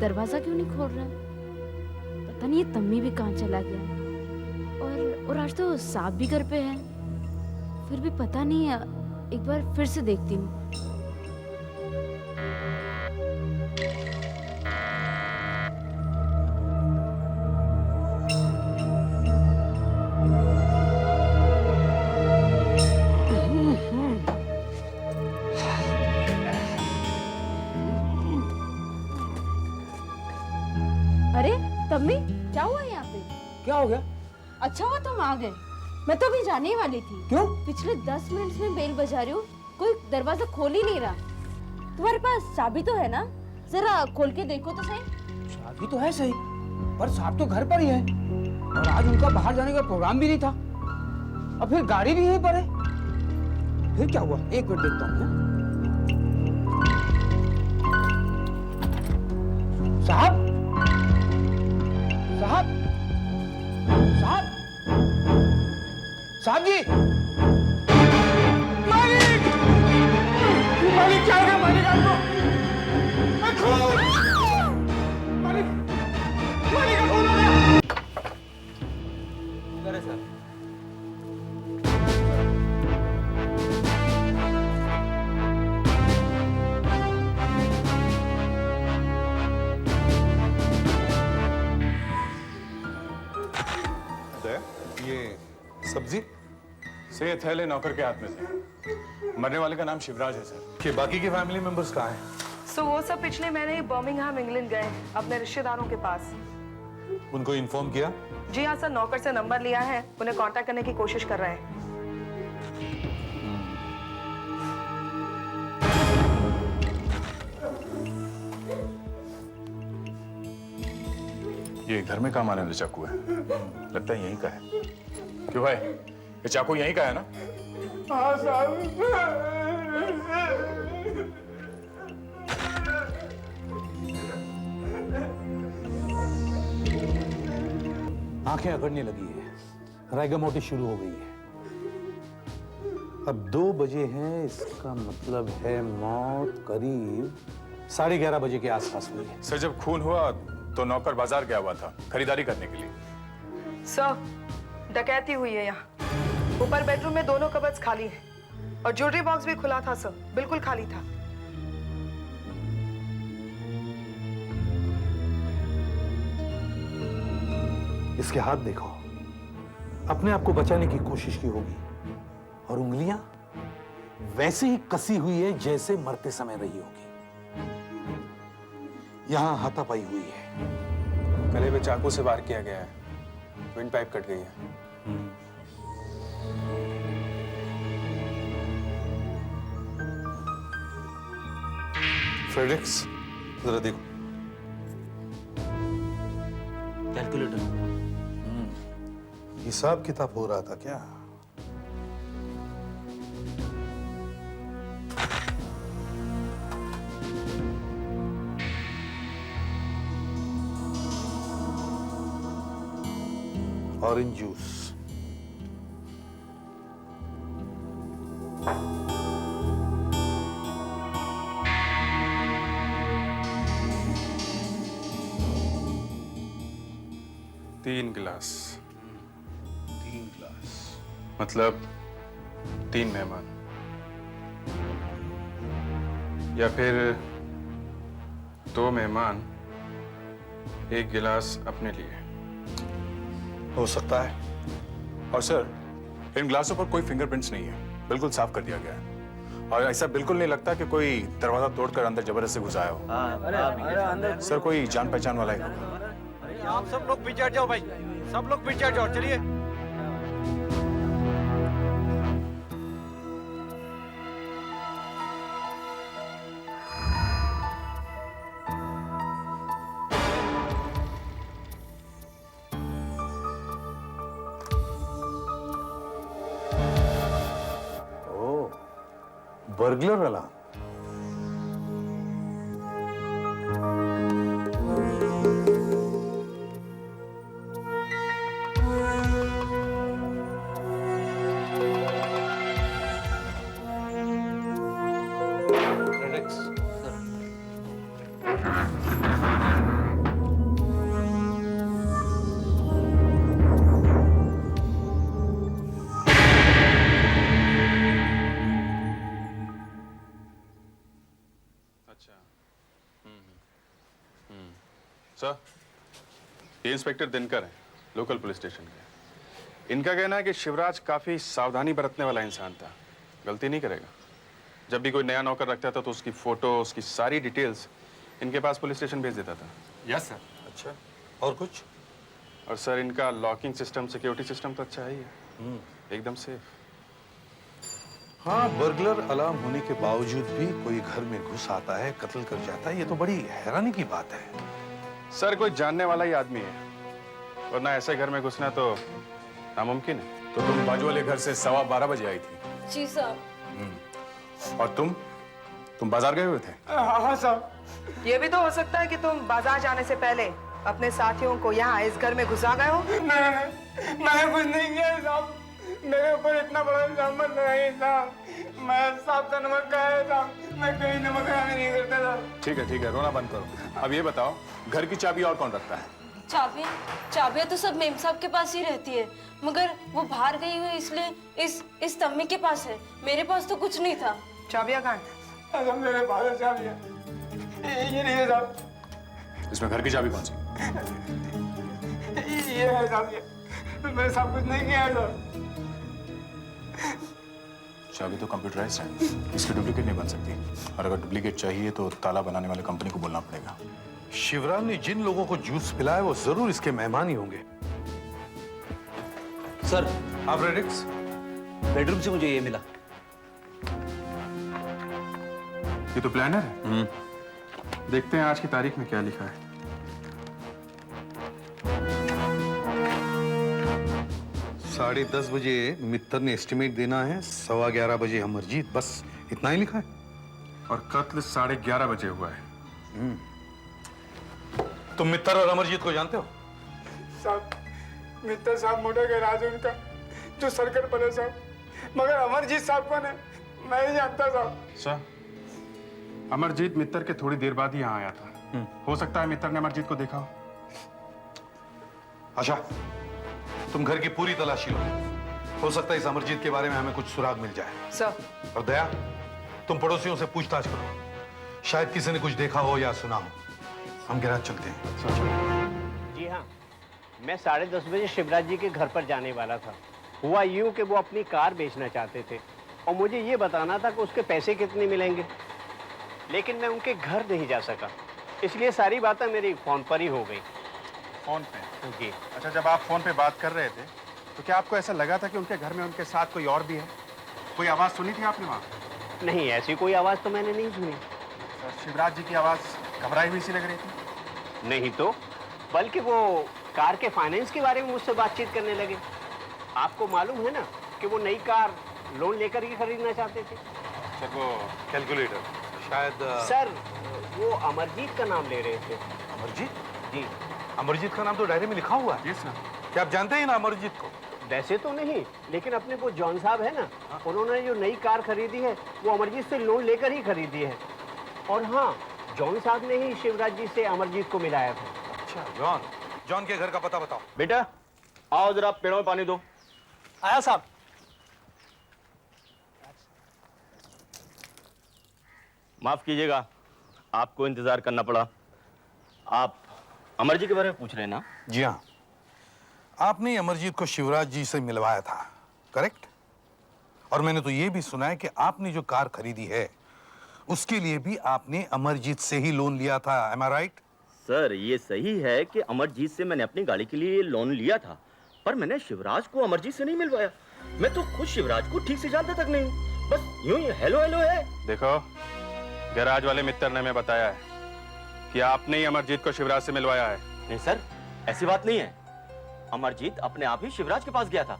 दरवाजा क्यों नहीं खोल रहा? पता नहीं ये तम्मी भी कहाँ चला गया। और आज तो सांप भी घर पे है। फिर भी पता नहीं, एक बार फिर से देखती हूँ। अरे तम्मी, क्या हुआ यहाँ पे? क्या हो गया? अच्छा हुआ तुम आ गए, मैं तो अभी जाने ही वाली थी। क्यों? पिछले 10 मिनट में बेल बजा रही हूँ, कोई दरवाजा खोल ही नहीं रहा। तुम्हारे पास चाबी तो है ना? जरा खोल के देखो तो सही। चाबी तो है सही, पर सांप तो घर पर ही है और आज उनका बाहर जाने का प्रोग्राम भी नहीं था। अब फिर गाड़ी भी यहीं पर है। फिर क्या हुआ? एक मिनट देखता हूँ। साहब, साहब, साहब, साहब जी! मालिक! मालिक क्या हो गया? मालिक आपको! मालिक! मालिक का खून हो गया! इधर है सर। ये सब्जी से ये थैले नौकर के हाथ में थे। मरने वाले का नाम शिवराज है सर। कि बाकी के फैमिली मेंबर्स कहाँ हैं? सो वो सब पिछले महीने बर्मिंघम इंग्लैंड गए अपने रिश्तेदारों के पास। उनको इन्फॉर्म किया? जी हाँ सर, नौकर से नंबर लिया है, उन्हें कांटेक्ट करने की कोशिश कर रहे हैं। ये घर में काम आने वाला चाकू है, लगता है यहीं का है। क्यों भाई, ये चाकू यहीं का है ना? हाँ साहब। आंखें अकड़ने लगी है, रैगमोटी शुरू हो गई है। अब 2 बजे हैं, इसका मतलब है मौत करीब 11:30 बजे के आसपास हुई है। सर जब खून हुआ तो नौकर बाजार गया हुआ था खरीदारी करने के लिए। सर डकैती हुई है यहाँ। ऊपर बेडरूम में दोनों कबर्ड्स खाली हैं और ज्वेलरी बॉक्स भी खुला था सर, बिल्कुल खाली था। इसके हाथ देखो, अपने आप को बचाने की कोशिश की होगी और उंगलियां वैसे ही कसी हुई है जैसे मरते समय रही होगी। यहां हाथापाई हुई है। गले पे चाकू से वार किया गया है, विंड पाइप कट गई है। फ्रेडरिक्स जरा देखो। कैलकुलेटर। हिसाब किताब हो रहा था क्या? ऑरेंज जूस, तीन गिलास। 3 गिलास। मतलब 3 मेहमान, या फिर 2 मेहमान 1 गिलास अपने लिए। हो सकता है। और सर इन ग्लासों पर कोई फिंगरप्रिंट्स नहीं है, बिल्कुल साफ कर दिया गया है। और ऐसा बिल्कुल नहीं लगता कि कोई दरवाजा तोड़कर अंदर जबरदस्ती घुस आया हो। अरे अंदर सर कोई जान पहचान वाला ही होगा। आप सब लोग पीछे हट जाओ भाई, सब लोग पीछे हट जाओ, चलिए। Burglar alarm. सर। अच्छा। सर, ये इंस्पेक्टर दिनकर हैं, लोकल पुलिस स्टेशन के। इनका कहना है कि शिवराज काफी सावधानी बरतने वाला इंसान था, गलती नहीं करेगा। जब भी कोई नया नौकर रखता था तो उसकी फोटो, उसकी सारी डिटेल्स इनके पास पुलिस स्टेशन भेज देता था। Yes sir. अच्छा, और कुछ? और सर इनका लॉकिंग सिस्टम, सिक्योरिटी सिस्टम तो अच्छा ही है, एकदम सेफ। हाँ, बर्गलर अलार्म होने के बावजूद भी कोई घर में घुस आता है, कत्ल कर जाता है, ये तो बड़ी हैरानी की बात है। सर कोई जानने वाला ही आदमी है, वरना ऐसे घर में घुसना तो नामुमकिन है। तो तुम बाजू वाले घर से 12:15 बजे आई थी? जी साहब। और तुम बाजार गए हुए थे? हाँ साहब। ये भी तो हो सकता है कि तुम बाजार जाने से पहले अपने साथियों को यहाँ इस घर में घुसा गए हो। मैंने कुछ नहीं किया साहब, मेरे ऊपर इतना बड़ा इल्जाम मत लगाइए साहब। मैं साहब का नमक खाया साहब, मैं कहीं नमक खाया नहीं करता साहब। ठीक है, रोना बंद करो। अब ये बताओ, घर की चाबी और कौन रखता है? चाबियां तो सब मेम साहब के पास ही रहती है, मगर वो बाहर गई हुई इसलिए इस तम्मी के पास है। मेरे पास तो कुछ नहीं था। चाबियां कहाँ हैं? मेरे पास है चाबियां, ये नहीं है साहब। इसमें घर की चाबी कौन सी? ये है साहब, ये मैं सब कुछ नहीं किया है साहब। चाबी तो कंप्यूटराइज्ड है, इसकी डुप्लीकेट नहीं बन सकती। और अगर डुप्लीकेट चाहिए तो ताला बनाने वाले कंपनी को बोलना पड़ेगा। शिवराज ने जिन लोगों को जूस पिलाया वो जरूर इसके मेहमान ही होंगे। सर, आप रेडिक्स? बेडरूम से मुझे ये मिला। ये तो प्लानर है। देखते हैं आज की तारीख में क्या लिखा है। 10:30 बजे मित्तर ने एस्टिमेट देना है, 11:15 बजे अमरजीत, बस इतना ही लिखा है। और कत्ल 11:30 बजे हुआ है। तुम मित्तर और अमरजीत को जानते हो? साहब, मित्तर साहब मोटा का राज उनका जो सर्कल पर है साहब, मगर अमरजीत साहब कौन है मैं नहीं जानता साहब। सर, अमरजीत मित्तर के थोड़ी देर बाद ही यहाँ आया था। हो सकता है मित्तर ने अमरजीत को देखा हो। आशा, तुम घर की पूरी तलाशी लो, हो सकता है इस अमरजीत के बारे में हमें कुछ सुराग मिल जाए। सर। और दया, तुम पड़ोसियों से पूछताछ करो, शायद किसी ने कुछ देखा हो या सुना हो। हम गिराज चलते हैं। जी हाँ, मैं 10:30 बजे शिवराज जी के घर पर जाने वाला था। हुआ यूं कि वो अपनी कार बेचना चाहते थे और मुझे ये बताना था कि उसके पैसे कितने मिलेंगे, लेकिन मैं उनके घर नहीं जा सका, इसलिए सारी बातें मेरी फोन पर ही हो गई। फोन पे? जी। अच्छा, जब आप फोन पे बात कर रहे थे तो क्या आपको ऐसा लगा था कि उनके घर में उनके साथ कोई और भी है? कोई आवाज सुनी थी आपने वहाँ? नहीं, ऐसी कोई आवाज़ तो मैंने नहीं सुनी। सर, शिवराज जी की आवाज घबराई हुई सी लग रही थी। नहीं तो, बल्कि वो कार के फाइनेंस के बारे में मुझसे बातचीत करने लगे। आपको मालूम है ना कि वो नई कार लोन लेकर ही खरीदना चाहते थे। सर, वो कैलकुलेटर शायद। सर, वो अमरजीत का नाम ले रहे थे। अमरजीत? जी। अमरजीत का नाम तो डायरी में लिखा हुआ है। Yes sir. क्या आप जानते हैं ना अमरजीत को? वैसे तो नहीं, लेकिन अपने वो जॉन साहब है ना, उन्होंने जो नई कार खरीदी है वो अमरजीत से लोन लेकर ही खरीदी है। और हाँ, जॉन साहब ने ही शिवराज जी से अमरजीत को मिलाया था। अच्छा, जॉन के घर का पता बताओ। बेटा आओ जरा पेड़ों में पानी दो। आया साहब। माफ कीजिएगा, आपको इंतजार करना पड़ा। आप अमर जी के बारे में पूछ रहे हैं ना? जी हाँ, आपने अमरजीत को शिवराज जी से मिलवाया था, करेक्ट? और मैंने तो ये भी सुना है कि आपने जो कार खरीदी है उसके लिए भी आपने अमरजीत से ही लोन लिया था, एम आई राइट? सर, ये सही है कि अमरजीत से मैंने अपनी गाड़ी के लिए लोन लिया था, पर मैंने शिवराज को अमरजीत से नहीं मिलवाया। मैं तो खुद शिवराज को ठीक से जानता तक नहीं हूँ, बस यूं ही हेलो हेलो है। देखो, गैराज वाले मित्तर ने हमें बताया है कि आपने ही अमरजीत को शिवराज से मिलवाया है। नहीं सर, ऐसी बात नहीं है। अमरजीत अपने आप ही शिवराज के पास गया था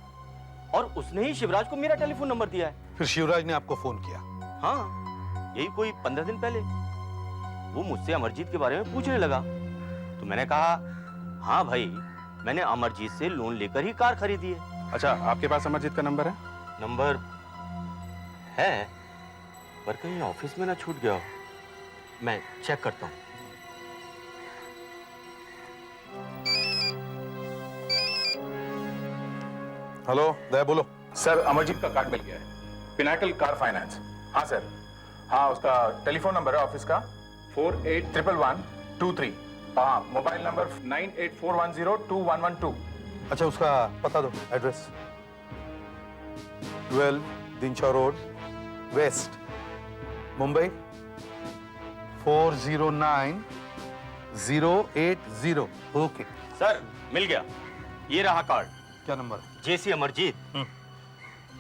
और उसने ही शिवराज को मेरा टेलीफोन नंबर दिया है। फिर शिवराज ने आपको फोन किया? हाँ, यही कोई 15 दिन पहले। वो मुझसे अमरजीत के बारे में पूछने लगा तो मैंने कहा, हाँ भाई, मैंने अमरजीत से लोन लेकर ही कार खरीदी है। अच्छा, आपके पास अमरजीत का नंबर है? नंबर है, पर कहीं ऑफिस में ना छूट गया हो। मैं चेक करता हूँ। हेलो, दया बोलो। सर, अमरजीत का कार्ड मिल गया है, पिनाकल कार फाइनेंस। हाँ सर, हाँ, उसका टेलीफोन नंबर है ऑफिस का 481123। हाँ, मोबाइल नंबर 9841021112। अच्छा, उसका पता दो, address. 12 Dinshaw road, west, Mumbai 409080। Okay sir मिल गया, ये रहा कार्ड। क्या number? JC Amarjeet,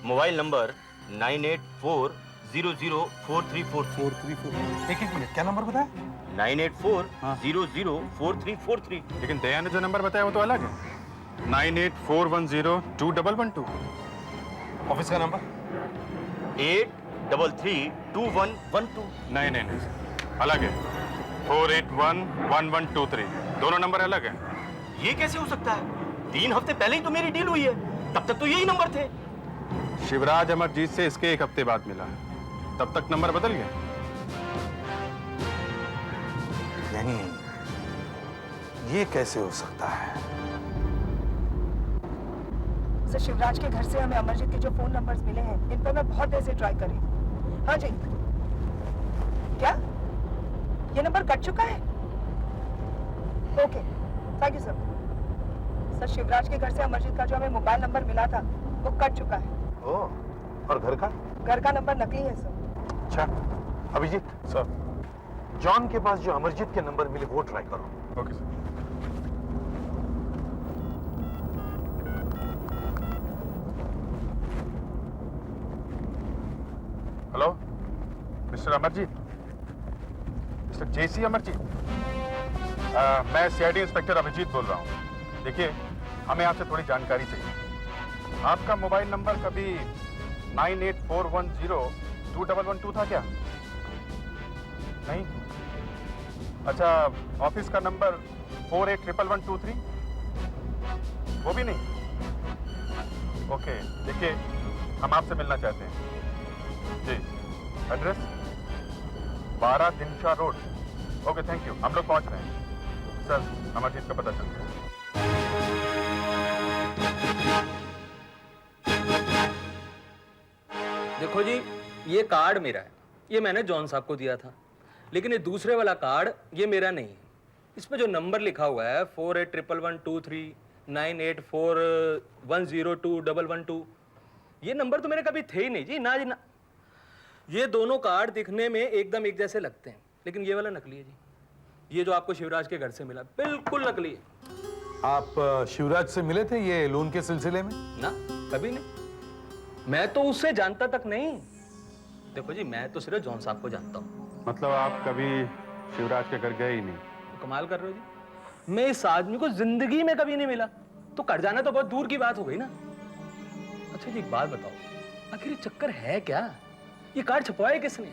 mobile number 98400434। एक मिनट, क्या नंबर बताया? 98400434। लेकिन दया ने जो नंबर बताया वो तो अलग है, 9841021112। ऑफिस का नंबर? 8332112। नहीं नहीं नहीं, अलग है, 4811123। दोनों नंबर अलग है। ये कैसे हो सकता है? 3 हफ्ते पहले ही तो मेरी डील हुई है, तब तक तो यही नंबर थे। शिवराज अमरजीत से इसके 1 हफ्ते बाद मिला, तब तक नंबर बदल गया। नहीं, ये कैसे हो सकता है? सर, शिवराज के घर से हमें अमरजीत के जो फोन नंबर्स मिले हैं, इन पर मैं बहुत देर से ट्राई करी। हाँ जी। क्या ये नंबर कट चुका है? Okay, thank you sir. Sir, Shivraj के घर से अमरजीत का जो हमें मोबाइल नंबर मिला था वो कट चुका है। ओह, और घर का? घर का नंबर नकली है सर। अच्छा, अभिजीत सर, जॉन के पास जो अमरजीत के नंबर मिले वो ट्राई करो। Okay sir. Hello, mister Amarjeet, mister JC Amarjeet, मैं सीआईडी इंस्पेक्टर अभिजीत बोल रहा हूँ। देखिए, हमें आपसे थोड़ी जानकारी चाहिए। आपका मोबाइल नंबर कभी 9841021112 था क्या? नहीं? अच्छा, ऑफिस का नंबर 481123? वो भी नहीं? ओके, देखिए, हम आपसे मिलना चाहते हैं जी। Address 12 Dinshaw road. Okay, thank you, हम लोग पहुंच रहे हैं। सर, अमरजीत का पता चल गया। देखो जी, ये कार्ड मेरा है, ये मैंने जॉन साहब को दिया था। लेकिन ये दूसरे वाला कार्ड ये मेरा नहीं है। इस पे जो नंबर लिखा हुआ है 481123 9841021112, ये नंबर तो मेरे कभी थे ही नहीं जी, ना जी ना। ये दोनों कार्ड दिखने में एकदम एक जैसे लगते हैं, लेकिन ये वाला नकली है जी। ये जो आपको शिवराज के घर से मिला बिल्कुल नकली है। आप शिवराज से मिले थे ये लोन के सिलसिले में? ना, कभी नहीं। मैं तो उससे जानता तक नहीं। देखो जी, मैं तो सिर्फ जॉन साहब को जानता हूँ। मतलब आप कभी शिवराज के घर गए ही नहीं? तो कमाल कर रहे हो जी, मैं इस आदमी को जिंदगी में कभी नहीं मिला, तो कर जाना तो बहुत दूर की बात हो गई ना। अच्छा जी, एक बात बताओ, आखिर ये चक्कर है क्या? ये कार्ड छपवाया किसने?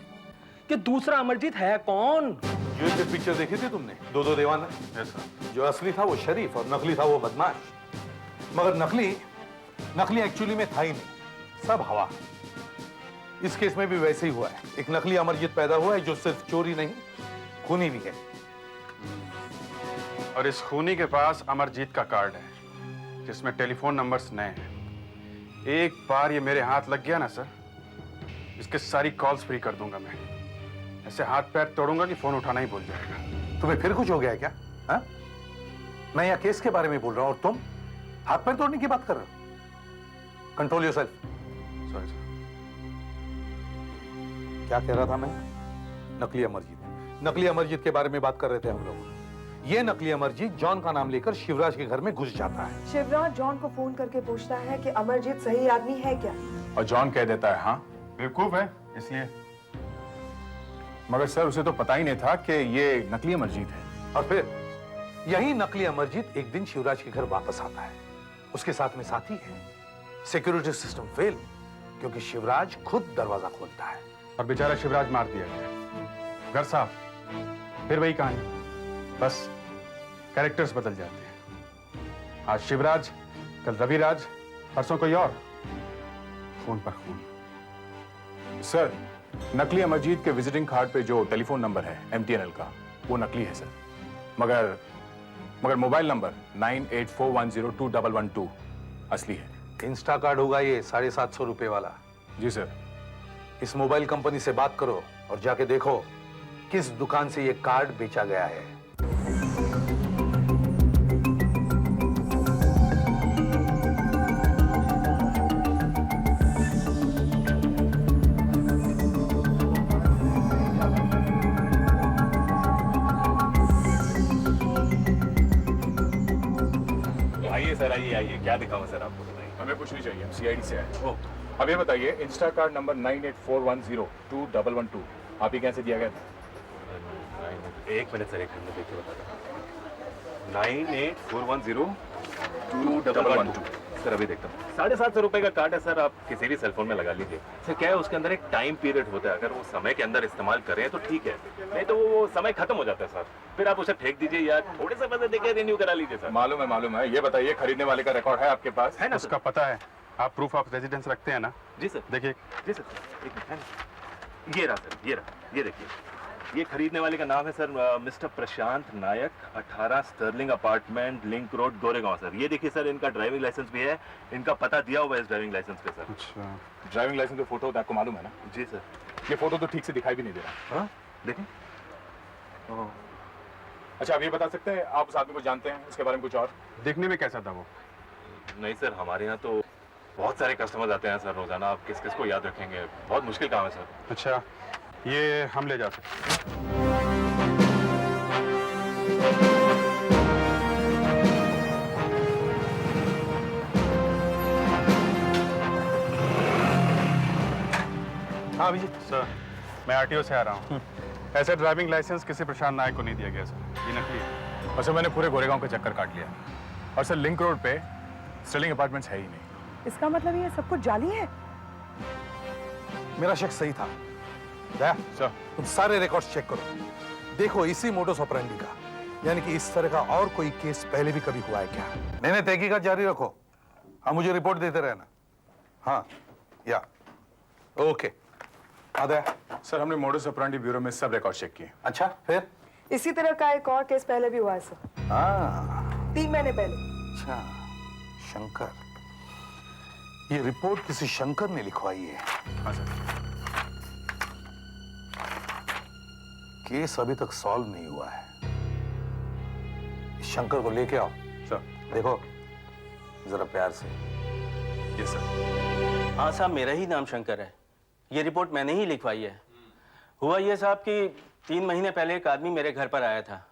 कि दूसरा अमरजीत है कौन? यूएसए पिक्चर देखी थी तुमने, दो दीवाना? Yes sir. जो असली था वो शरीफ और नकली था वो बदमाश। मगर नकली एक्चुअली में था ही नहीं, सब हवा। इस केस में भी वैसे ही हुआ है। एक नकली अमरजीत पैदा हुआ है जो सिर्फ चोरी नहीं, खूनी भी है। और इस खूनी के पास अमरजीत का कार्ड है जिसमें टेलीफोन नंबर्स नए हैं। एक बार ये मेरे हाथ लग गया ना सर, इसके सारी कॉल्स फ्री कर दूंगा मैं। ऐसे हाथ पैर तोड़ूंगा कि फोन उठाना ही भूल जाएगा। तुम्हें फिर कुछ हो गया क्या? हा? मैं यहाँ केस के बारे में बोल रहा हूँ और तुम हाथ पैर तोड़ने की बात कर रहे हो। Control yourself. Sorry sir. क्या कह रहा था मैं? नकली अमरजीत के बारे में बात कर रहे थे हम लोग। ये नकली अमरजीत जॉन का नाम लेकर शिवराज के घर में घुस जाता है। शिवराज जॉन को फोन करके पूछता है कि अमरजीत सही आदमी है क्या? और जॉन कह देता है हाँ, बेवकूफ है इसलिए। मगर सर, उसे तो पता ही नहीं था कि ये नकली अमरजीत है। और फिर यही नकली अमरजीत एक दिन शिवराज के घर वापस आता है। उसके साथ में साथी है। सिक्योरिटी सिस्टम फेल, क्योंकि शिवराज खुद दरवाजा खोलता है। और बेचारा शिवराज मार दिया गया। घर साफ, फिर वही कहानी, बस कैरेक्टर्स बदल जाते हैं। आज शिवराज, कल रविराज, परसों कोई और। खून पर खून। सर, नकली अमरजीत के विजिटिंग कार्ड पे जो टेलीफोन नंबर है एमटीएनएल का, वो नकली है सर। मगर मोबाइल नंबर 9841021112 असली है। इंस्टा कार्ड होगा ये 750 रुपए वाला। जी सर। इस मोबाइल कंपनी से बात करो और जाके देखो किस दुकान से ये कार्ड बेचा गया है। आइए सर, आइए आइए, क्या दिखाऊं सर आपको? बताइए। हमें कुछ नहीं चाहिए, हम सीआईडी से आए। ओह, अब ये बताइए, इंस्टा कार्ड नंबर 9841021112 आप ही कैसे दिया गया था? एक मिनट सर, एक मिनट देखिए बताता हूँ। 9841021112 सर, अभी देखता हूँ। 750 रुपए का कार्ड है सर, आप किसी भी सेलफोन में लगा लीजिए। सर क्या है, उसके अंदर एक टाइम पीरियड होता है, अगर वो समय के अंदर इस्तेमाल करें तो ठीक है, नहीं तो वो समय खत्म हो जाता है सर, फिर आप उसे फेंक दीजिए या थोड़े से पैसे देके रिन्यू करा लीजिए सर। मालूम है। ये बताइए, खरीदने वाले का रिकॉर्ड है आपके पास? है ना उसका पता है। आप प्रूफ ऑफ रेजिडेंस रखते हैं ना? जी सर। देखिए। जी सर, एक मिनट है ना। ये रहा सर, ये रहा, ये देखिए, ये खरीदने वाले का नाम है sir mister Prashant Nayak, 18 Sterling apartment, link road, Goregaon sir. ये देखिए सर, इनका ड्राइविंग लाइसेंस भी है, इनका पता दिया हुआ है इस ड्राइविंग लाइसेंस पे सर। अच्छा, ड्राइविंग लाइसेंस पे फोटो होता है, आपको मालूम है ना? जी सर। ये फोटो तो ठीक से दिखाई भी नहीं दे रहा। हाँ देखिए। अच्छा, आप ये बता सकते हैं, आप उस आदमी को जानते हैं, उसके बारे में कुछ और? देखने में कैसा था वो? नहीं सर, हमारे यहाँ तो बहुत सारे कस्टमर्स आते हैं सर रोजाना, आप किस किस को याद रखेंगे, बहुत मुश्किल काम है सर। अच्छा, ये हम ले जा सकते हैं। हाँ अभिजीत। सर, मैं आरटीओ से आ रहा हूँ। ऐसा ड्राइविंग लाइसेंस किसी प्रशांत नायक को नहीं दिया गया सर, ये नकली है। और सर, मैंने पूरे गोरेगांव का चक्कर काट लिया, और सर लिंक रोड पे स्टर्लिंग अपार्टमेंट्स है ही नहीं। इसका मतलब ये सब कुछ जाली है? मेरा शक सही था। दया, सर, तुम सारे रिकॉर्ड्स चेक करो, देखो इसी मोडस ऑपरेंडी का, यानी कि इस तरह का और कोई केस पहले भी कभी हुआ है क्या? नहीं, तहकीकात जारी रखो। हाँ, मुझे रिपोर्ट देते रहना। हाँ, या ओके। दया। सर, हमने मोडस ऑपरेंडी ब्यूरो में सब रिकॉर्ड चेक किए। अच्छा, फिर? इसी तरह का एक और केस पहले भी हुआ है सर, हाँ, 3 महीने पहले। अच्छा, शंकर। ये रिपोर्ट किसी शंकर ने लिखवाई है। हाँ सर। केस अभी तक सॉल्व नहीं हुआ है। इस शंकर को लेके आओ। सर। देखो जरा प्यार से। Yes sir. हाँ साहब, मेरा ही नाम शंकर है, ये रिपोर्ट मैंने ही लिखवाई है। हुआ ये साहब कि 3 महीने पहले एक आदमी मेरे घर पर आया था,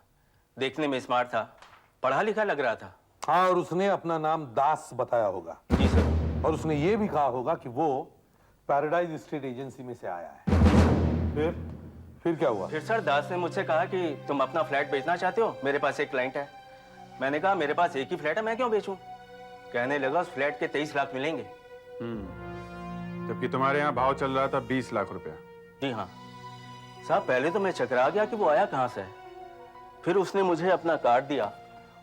देखने में स्मार्ट था, पढ़ा लिखा लग रहा था। हाँ, और उसने अपना नाम दास बताया होगा। जी सर। और उसने ये भी कहा होगा कि वो पैराडाइज स्टेट एजेंसी में से आया है। फिर क्या हुआ? फिर सर दास ने मुझसे कहा कि तुम अपना फ्लैट बेचना चाहते हो, मेरे पास एक क्लाइंट है। मैंने कहा मेरे पास एक ही फ्लैट है, मैं क्यों बेचूं? कहने लगा उस फ्लैट के 23 लाख मिलेंगे। जबकि तुम्हारे यहाँ भाव चल रहा था 20 लाख रुपया। जी हाँ साहब, पहले तो मैं चकरा गया कि वो आया कहाँ से। फिर उसने मुझे अपना कार्ड दिया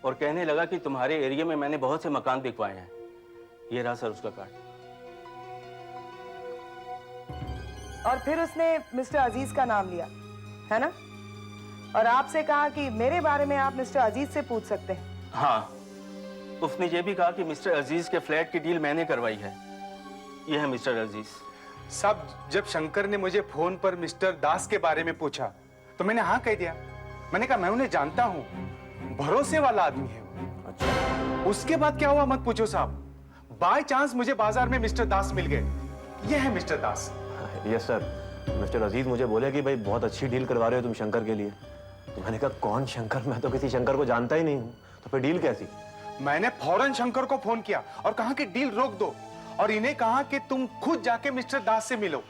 और कहने लगा कि तुम्हारे एरिया में मैंने बहुत से मकान बिकवाए हैं। ये रहा सर उसका कार्ड। और फिर उसने मिस्टर अजीज का नाम लिया, है ना? और आपसे कहा कि मेरे बारे में आप मिस्टर अजीज से पूछ सकते हैं। हाँ, उसने ये भी कहा कि मिस्टर अजीज के फ्लैट की डील मैंने करवाई है। ये है मिस्टर अजीज। साहब, जब शंकर ने मुझे फोन पर मिस्टर दास के बारे में पूछा तो मैंने हाँ कह दिया। मैंने कहा मैं उन्हें जानता हूँ, भरोसे वाला आदमी है वो। अच्छा। उसके बाद क्या हुआ मत पूछो साहब। बाय चांस मुझे बाजार में मिस्टर दास मिल गए। ये है mister Das. Yes sir. Mister Aziz मुझे बोले कि भाई बहुत अच्छी डील करवा रहे हो तुम शंकर के लिए। तो मैंने कहा कौन शंकर, मैं तो किसी शंकर को जानता ही नहीं हूँ, तो फिर डील कैसी? मैंने फौरन शंकर को फोन किया और कहा कि डील रोक दो, और इन्हें कहा कि तुम खुद जाके मिस्टर दास से मिलो।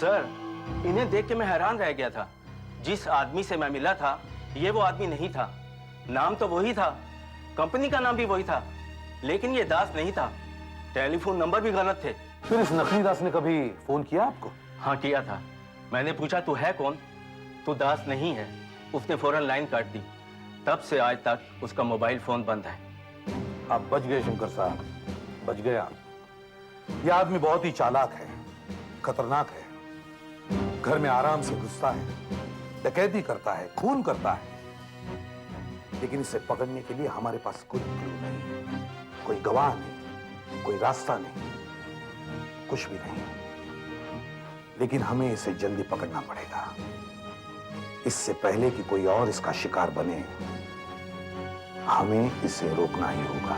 सर, इन्हें देख के मैं हैरान रह गया था। जिस आदमी से मैं मिला था ये वो आदमी नहीं था। नाम तो वही था, कंपनी का नाम भी वही था, लेकिन ये दास नहीं था। टेलीफोन नंबर भी गलत थे। फिर इस नकली दास ने कभी फोन किया आपको? हाँ किया था। मैंने पूछा तू है कौन? तू दास नहीं है। उसने फौरन लाइन काट दी। तब से आज तक उसका मोबाइल फोन बंद है। आप बच गए शंकर साहब, बच गए आप। यह आदमी बहुत ही चालाक है, खतरनाक है। घर में आराम से घुसता है, डकैती करता है, खून करता है, लेकिन इसे पकड़ने के लिए हमारे पास कोई क्लू नहीं, कोई गवाह नहीं, कोई रास्ता नहीं, कुछ भी नहीं। लेकिन हमें इसे जल्दी पकड़ना पड़ेगा। इससे पहले कि कोई और इसका शिकार बने, हमें इसे रोकना ही होगा।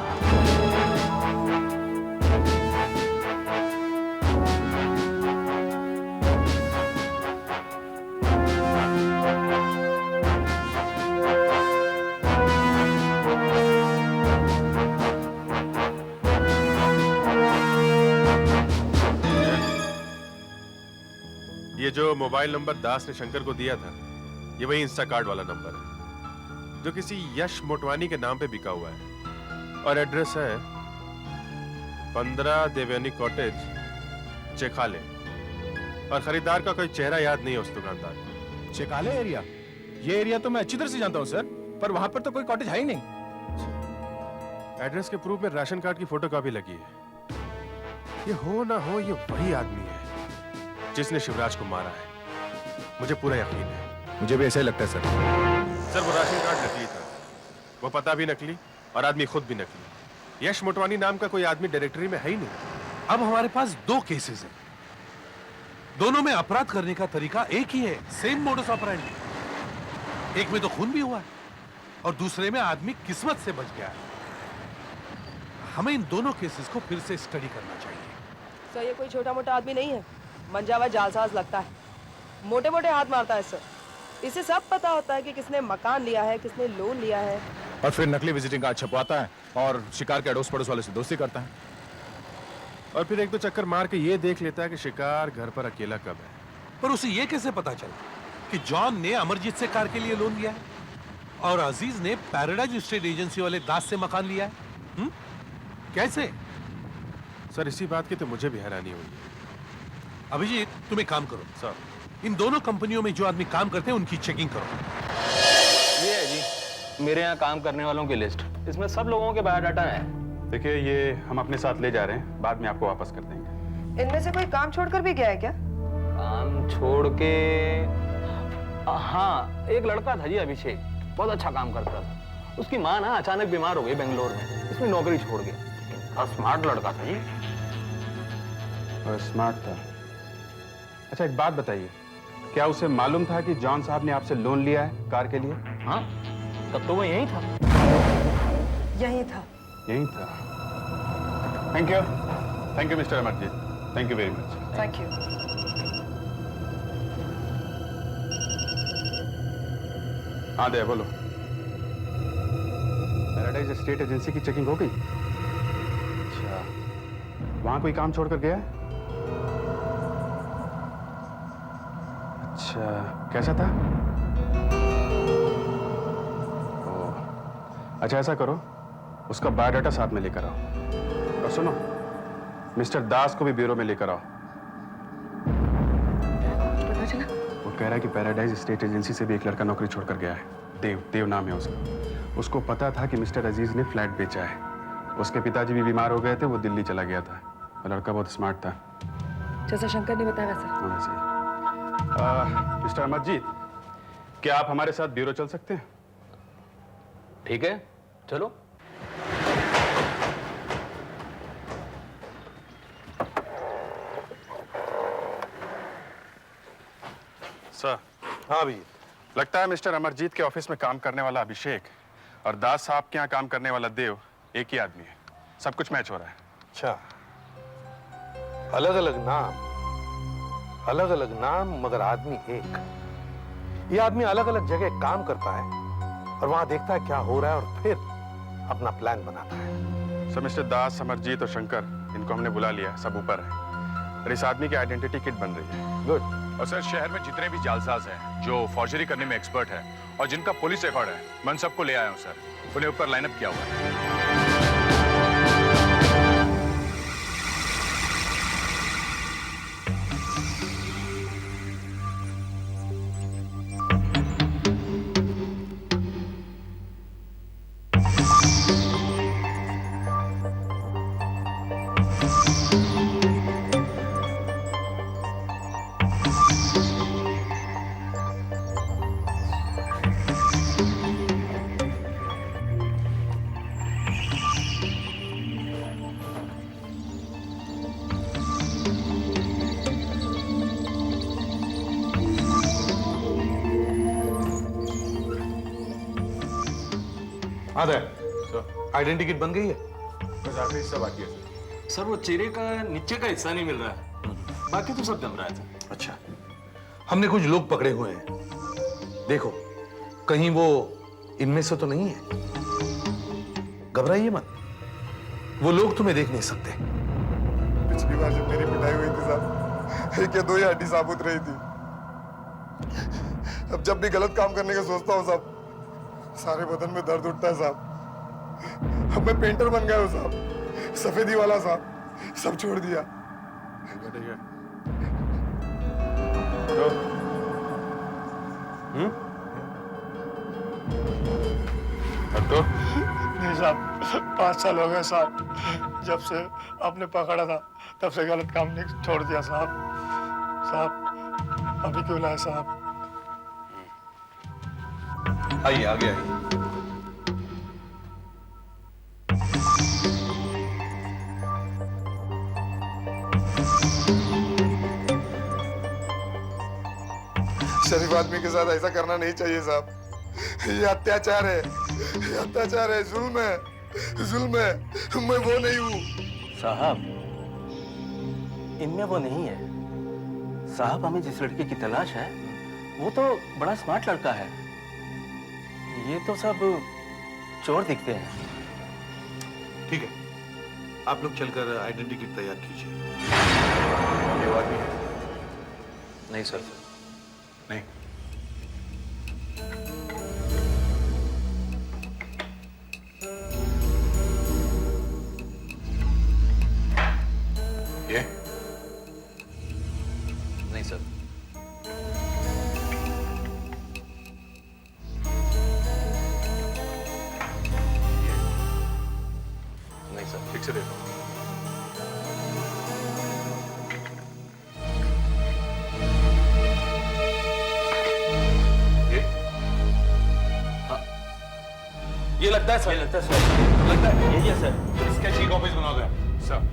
ये जो मोबाइल नंबर दास ने शंकर को दिया था, ये वही इंस्टा कार्ड वाला नंबर है जो किसी यश मोटवानी के नाम पे बिका हुआ है, और एड्रेस है 15 देवयानी कॉटेज, चेखाले, और खरीदार का कोई चेहरा याद नहीं है उस दुकानदार को। चिकाले एरिया? ये एरिया तो मैं अच्छी तरह से जानता हूँ सर, पर वहां पर तो कोई कॉटेज है ही नहीं। एड्रेस के प्रूफ में राशन कार्ड की फोटोकॉपी लगी है। ये हो ना हो, ये वही आदमी है जिसने शिवराज को मारा है। मुझे पूरा यकीन है। मुझे भी ऐसा ही लगता है सर, वो राशन कार्ड नकली था, वो पता भी नकली, और आदमी खुद भी नकली। यश मोटवानी नाम का कोई आदमी डायरेक्टरी में है ही नहीं। अब हमारे पास 2 केसेस हैं, दोनों में अपराध करने का तरीका एक ही है, सेम मोडस ऑपरेंडी। एक में तो खून भी हुआ है और दूसरे में आदमी किस्मत से बच गया है। हमें इन दोनों केसेस को फिर से स्टडी करना चाहिए। सर ये कोई छोटा मोटा आदमी नहीं है, मंजावा जालसाज लगता है, मोटे मोटे हाथ मारता है सर। इसे सब पता होता है कि किसने मकान लिया है, किसने लोन लिया है, और फिर नकली विजिटिंग कार्ड छपवाता है और शिकार के अड़ोस पड़ोस वाले से दोस्ती करता है, और फिर 1-2 चक्कर मार के ये देख लेता है कि शिकार घर पर अकेला कब है। पर उसे ये कैसे पता चला कि जॉन ने अमरजीत से कार के लिए लोन लिया है और अजीज ने पैराडाइज स्टेट एजेंसी वाले दास से मकान लिया है? कैसे? सर, इसी बात की तो मुझे भी हैरानी हुई है। अभिजीत, तुम एक काम करो सर, इन दोनों कंपनियों में जो आदमी काम करते हैं उनकी चेकिंग करो। ये है जी मेरे यहाँ काम करने वालों की लिस्ट। इसमें सब लोगों के बायोडाटा है। देखिए, ये हम अपने साथ ले जा रहे हैं, बाद में आपको वापस कर देंगे। इनमें से कोई काम छोड़कर भी गया है क्या? काम छोड़ के? हाँ, एक लड़का था जी, अभिषेक, बहुत अच्छा काम करता था। उसकी माँ ना अचानक बीमार हो गई बेंगलोर में, इसमें नौकरी छोड़ गया। और स्मार्ट लड़का था जी। और स्मार्ट था। अच्छा, एक बात बताइए, क्या उसे मालूम था कि जॉन साहब ने आपसे लोन लिया है कार के लिए? हाँ, तब तो वो यही था। यही था। यही था। Thank you mister Amarjeet, thank you very much. Thank you. हाँ दे, बोलो। पैराडाइज स्टेट एजेंसी की चेकिंग हो गई? अच्छा, वहां कोई काम छोड़कर गया है? अच्छा, कैसा था? ओह, अच्छा ऐसा करो, उसका बायोडाटा साथ में लेकर आओ, और सुनो, मिस्टर दास को भी ब्यूरो में लेकर आओ। पता चला? वो कह रहा है कि पैराडाइज स्टेट एजेंसी से भी एक लड़का नौकरी छोड़कर गया है। देव नाम है उसका। उसको पता था कि मिस्टर अजीज ने फ्लैट बेचा है। उसके पिताजी भी बीमार हो गए थे, वो दिल्ली चला गया था। वो लड़का बहुत स्मार्ट था, जैसा शंकर ने बताया सर। मिस्टर अमरजीत, क्या आप हमारे साथ ब्यूरो चल सकते हैं? ठीक है, चलो। सर। हाँ अभिजीत। लगता है मिस्टर अमरजीत के ऑफिस में काम करने वाला अभिषेक और दास साहब के यहाँ काम करने वाला देव एक ही आदमी है। सब कुछ मैच हो रहा है। अच्छा, अलग अलग नाम मगर आदमी एक। ये आदमी अलग अलग जगह काम करता है और वहां देखता है क्या हो रहा है और फिर अपना प्लान बनाता है। सर, मिस्टर दास, अमरजीत और शंकर, इनको हमने बुला लिया, सब ऊपर है और इस आदमी की आइडेंटिटी किट बन रही है। गुड। और सर, शहर में जितने भी जालसाज हैं जो फॉर्जरी करने में एक्सपर्ट है और जिनका पुलिस रिकॉर्ड है, मैं उन सबको ले आया हूँ सर। उन्हें ऊपर लाइनअप किया हुआ है। आदर आइडेंटिटी किट बन गई है? बस आखिरी हिस्सा बाकी है सर। सर वो चेहरे का नीचे का हिस्सा नहीं मिल रहा है, बाकी तो सब जम रहा है सर। अच्छा, हमने कुछ लोग पकड़े हुए हैं, देखो कहीं वो इनमें से तो नहीं है। घबराइए मत, वो लोग तुम्हें देख नहीं सकते। पिछली बार जब मेरी पिटाई हुई थी साहब, एक या दो ही हड्डी साबुत रही थी। अब जब भी गलत काम करने का सोचता हूँ साहब, सारे बदन में दर्द उठता है साहब। अब मैं पेंटर बन गया हूँ साहब, सफेदी वाला साहब, सब छोड़ दिया। तो नहीं साहब, 5 साल हो गए साहब, जब से आपने पकड़ा था तब से गलत काम नहीं छोड़ दिया साहब। साहब अभी क्यों लाए साहब? आइए आगे आइए। शरीफ आदमी के साथ ऐसा करना नहीं चाहिए साहब। ये अत्याचार है, ये अत्याचार है, जुल्म है, जुल्म है। मैं वो नहीं हूँ साहब, इनमें वो नहीं है साहब। हमें जिस लड़के की तलाश है वो तो बड़ा स्मार्ट लड़का है, ये तो सब चोर दिखते हैं। ठीक है, आप लोग चलकर आइडेंटिटी किट तैयार कीजिए। ये बात नहीं है। नहीं सर, नहीं। ये नहीं सर। नहीं सर, ठीक से देखो। ये लगता है सर, ये लगता है सर, लगता है यही है सर। स्केच की कॉपीज बना दो सर।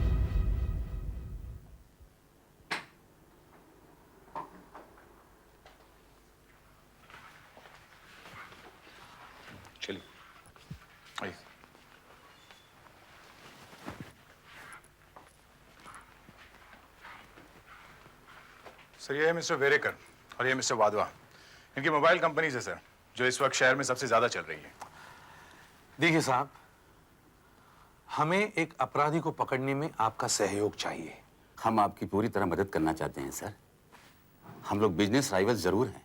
चलिए आइए। सर ये है मिस्टर वेरेकर और ये मिस्टर वाधवा। इनकी मोबाइल कंपनीज है सर, जो इस वक्त शहर में सबसे ज्यादा चल रही है। देखिए साहब, हमें एक अपराधी को पकड़ने में आपका सहयोग चाहिए। हम आपकी पूरी तरह मदद करना चाहते हैं सर। हम लोग बिजनेस राइवल जरूर हैं,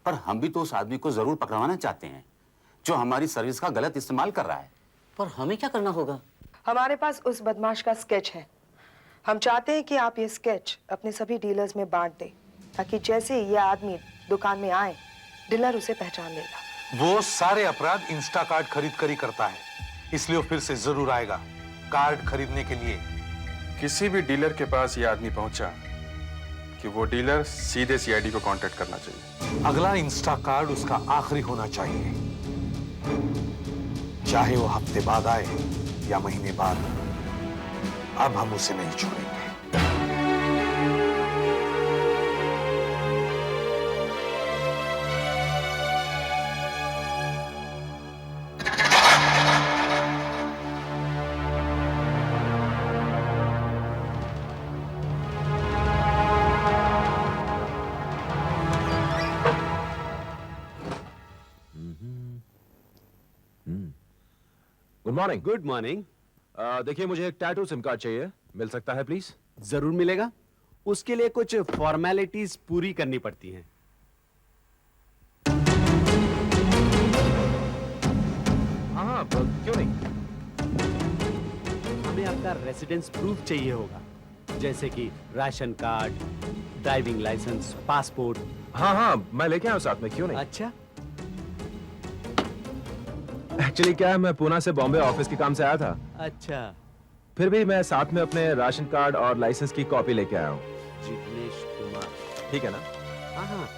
पर हम भी तो उस आदमी को जरूर पकड़वाना चाहते हैं जो हमारी सर्विस का गलत इस्तेमाल कर रहा है। पर हमें क्या करना होगा? हमारे पास उस बदमाश का स्केच है। हम चाहते हैं कि आप ये स्केच अपने सभी डीलर्स में बांट दें, ताकि जैसे ये आदमी दुकान में आए, डीलर उसे पहचान लेगा। वो सारे अपराध इंस्टा कार्ड खरीद कर ही करता है, इसलिए वो फिर से जरूर आएगा कार्ड खरीदने के लिए। किसी भी डीलर के पास ये आदमी पहुंचा कि वो डीलर सीधे सीआईडी को कांटेक्ट करना चाहिए। अगला इंस्टा कार्ड उसका आखिरी होना चाहिए, चाहे वो हफ्ते बाद आए या महीने बाद। अब हम उसे नहीं छोड़ेंगे। Good morning. Good morning. देखिए मुझे एक टैटू सिम कार्ड चाहिए, मिल सकता है प्लीज? जरूर मिलेगा। उसके लिए कुछ फॉर्मेलिटीज पूरी करनी पड़ती हैं। हाँ क्यों नहीं। हमें आपका रेसिडेंस प्रूफ चाहिए होगा, जैसे कि ration card, driving licence, passport. हाँ मैं लेके आया साथ में, क्यों नहीं। अच्छा, एक्चुअली क्या है, मैं पूना से बॉम्बे ऑफिस के काम से आया था। अच्छा। फिर भी मैं साथ में अपने राशन कार्ड और लाइसेंस की कॉपी लेके आया हूँ। जिग्नेश कुमार, ठीक है ना? हाँ,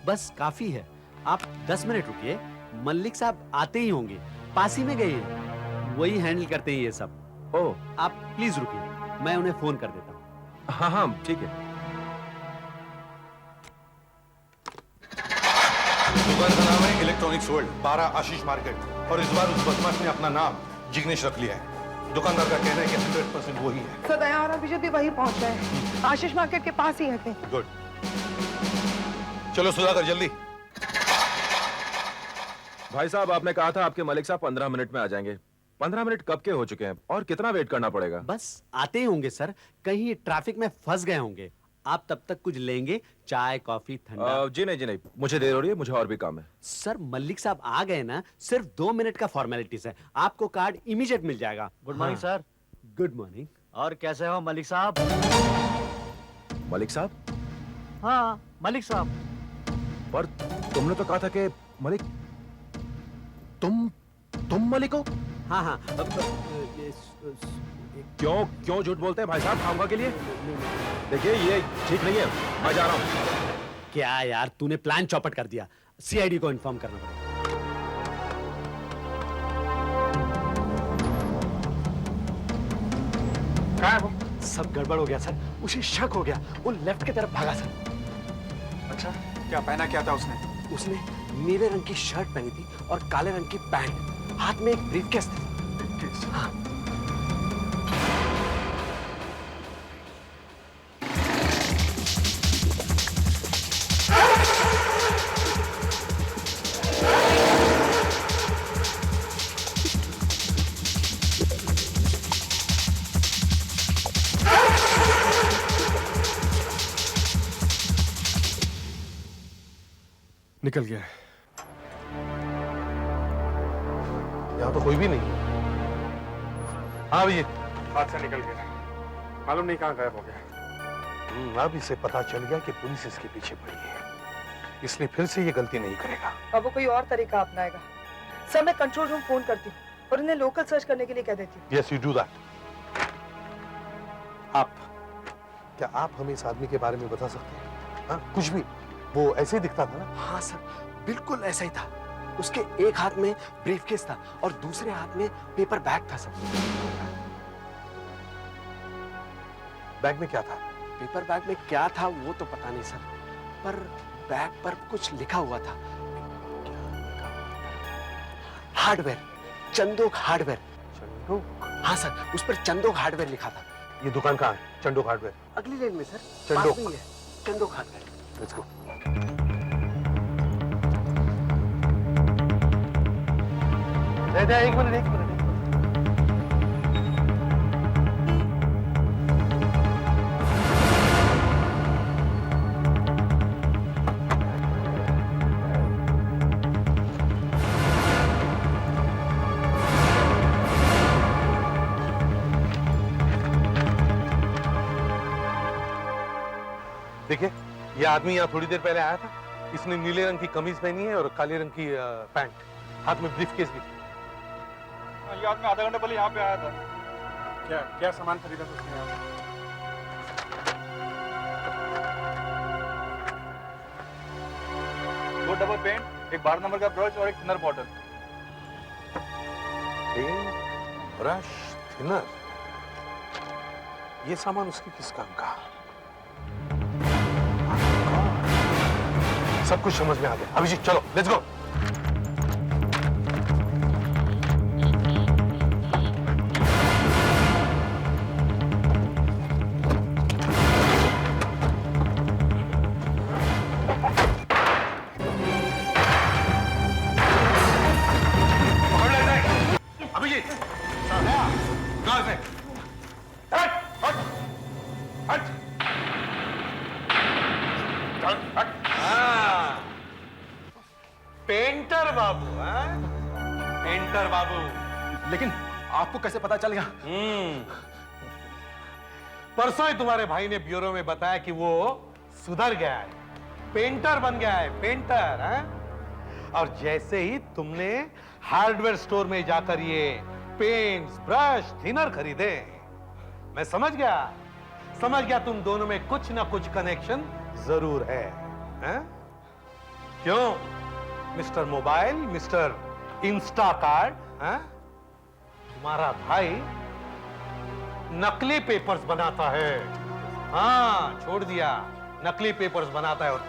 बस काफी है। आप 10 मिनट रुकिए, मल्लिक साहब आते ही होंगे, पास ही में गए हैं, वही हैंडल करते हैं ये सब। ओह, आप प्लीज रुकिए, मैं उन्हें फोन कर देता हूँ। हाँ ठीक है। दुकान का नाम है इलेक्ट्रॉनिक्स वर्ल्ड, 12 आशीष मार्केट। और इस बार उस बदमाश ने अपना नाम जिग्नेश रख लिया है। दुकानदार का कहना है कि 100% वो ही है। तो दया और अभिजीत भी वही पहुंच गए हैं, आशीष मार्केट के पास ही है कहीं। गुड, चलो सुधाकर जल्दी। भाई साहब, आपने कहा था आपके मलिक साहब 15 मिनट में आ जाएंगे। 15 मिनट कब के हो चुके हैं और कितना वेट करना पड़ेगा? बस आते ही होंगे सर, कहीं ट्रैफिक में फंस गए होंगे। आप तब तक कुछ लेंगे, चाय कॉफी ठंडा? जी नहीं, मुझे देर हो रही है, मुझे और भी काम है। सर मलिक साहब आ गए ना, सिर्फ 2 मिनट का फॉर्मेलिटीज है, आपको कार्ड इमीडिएट मिल जाएगा। Good morning sir. Good morning. और कैसे हो मलिक साहब? मलिक साहब? हाँ मलिक साहब। पर तुमने तो कहा था कि मलिक, तुम मलिक हो? हाँ हाँ। क्यों झूठ बोलते हैं भाई साहब खामखा के लिए? देखिए ये ठीक नहीं है, मैं जा रहा हूँ। क्या यार, तूने प्लान चौपट कर दिया। सीआईडी को इन्फॉर्म करना पड़ेगा। कहाँ है वो? सब गड़बड़ हो गया सर, उसे शक हो गया, वो लेफ्ट की तरफ भागा सर। अच्छा, क्या पहना क्या था उसने? उसने नीले रंग की शर्ट पहनी थी और काले रंग की पैंट, हाथ में एक ब्रीफकेस थी। हाँ। निकल गया। यहाँ तो कोई भी नहीं। हाँ भैया, हाथ से निकल गया, मालूम नहीं कहाँ गायब हो गया। अब इसे पता चल गया कि पुलिस इसके पीछे पड़ी है, इसलिए फिर से ये गलती नहीं करेगा। अब वो कोई और तरीका अपनाएगा। सर मैं कंट्रोल रूम फोन करती हूँ और इन्हें लोकल सर्च करने के लिए कह देती हूँ। Yes you do that. क्या आप हमें इस आदमी के बारे में बता सकते हैं? हाँ, कुछ भी, वो ऐसे ही दिखता था ना? हाँ सर, बिल्कुल ऐसा ही था। उसके एक हाथ में ब्रीफकेस था और दूसरे हाथ में पेपर बैग था सर। बैग में क्या था? पेपर बैग में क्या था वो तो पता नहीं सर, पर बैग पर कुछ लिखा हुआ था। Hardware, Chandok hardware. चंदोक? हाँ सर, उस पर चंदोक हार्डवेयर लिखा था। ये दुकान कहाँ है? चंदोक हार्डवेयर? अगली लेन में सर, चंदोक। पास में ही है चंदोक हार्डवेयर। Let's go. एक मिनट। देखिए, ये आदमी यहाँ थोड़ी देर पहले आया था। इसने नीले रंग की कमीज पहनी है और काले रंग की पैंट, हाथ में ब्रीफकेस भी। ये आदमी आधा घंटे पहले यहाँ पे आया था। क्या सामान खरीदा था उसने यहाँ से? दो डबल पेंट, एक 12 नंबर का ब्रश और एक thinner bottle. Paint, brush, thinner, ये सामान उसके किस काम का? सब कुछ समझ में आ गया। अभिजीत चलो, लेट्स गो। अभिजीत, कहाँ से? हट, हट, हट, हट। पेंटर बाबू, पेंटर बाबू। लेकिन आपको कैसे पता चल गया? परसों ही तुम्हारे भाई ने ब्यूरो में बताया कि वो सुधर गया है, पेंटर बन गया है, पेंटर है? और जैसे ही तुमने हार्डवेयर स्टोर में जाकर ये पेंट्स, ब्रश, थिनर खरीदे, मैं समझ गया तुम दोनों में कुछ ना कुछ कनेक्शन जरूर है, हैं? क्यों mister mobile, mister Insta card, हैं? तुम्हारा भाई नकली पेपर्स बनाता है। हाँ, छोड़ दिया, नकली पेपर्स बनाता है। और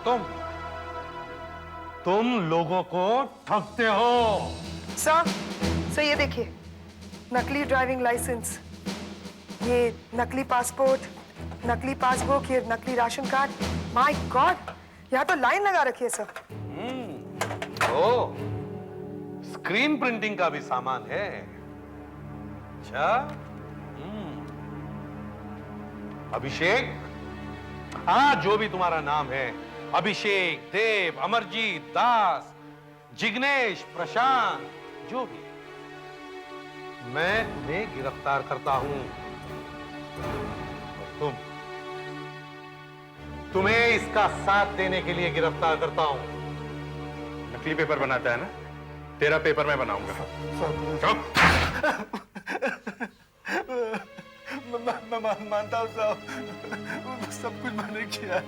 तुम लोगों को ठगते हो। सर ये देखिए, नकली ड्राइविंग लाइसेंस, ये नकली पासपोर्ट, नकली पासबुक, ये नकली राशन कार्ड। माय गॉड, यहाँ तो लाइन लगा रखी है सर। ओ, स्क्रीन प्रिंटिंग का भी सामान है। अच्छा, अभिषेक, हाँ जो भी तुम्हारा नाम है, अभिषेक, देव, अमरजीत, दास, जिग्नेश, प्रशांत, जो भी, मैं तुम्हें गिरफ्तार करता हूं। और तुम्हें इसका साथ देने के लिए गिरफ्तार करता हूं। नकली पेपर बनाता है ना, तेरा पेपर मैं बनाऊंगा। मैं मानता हूँ साहब, सब कुछ मैंने किया।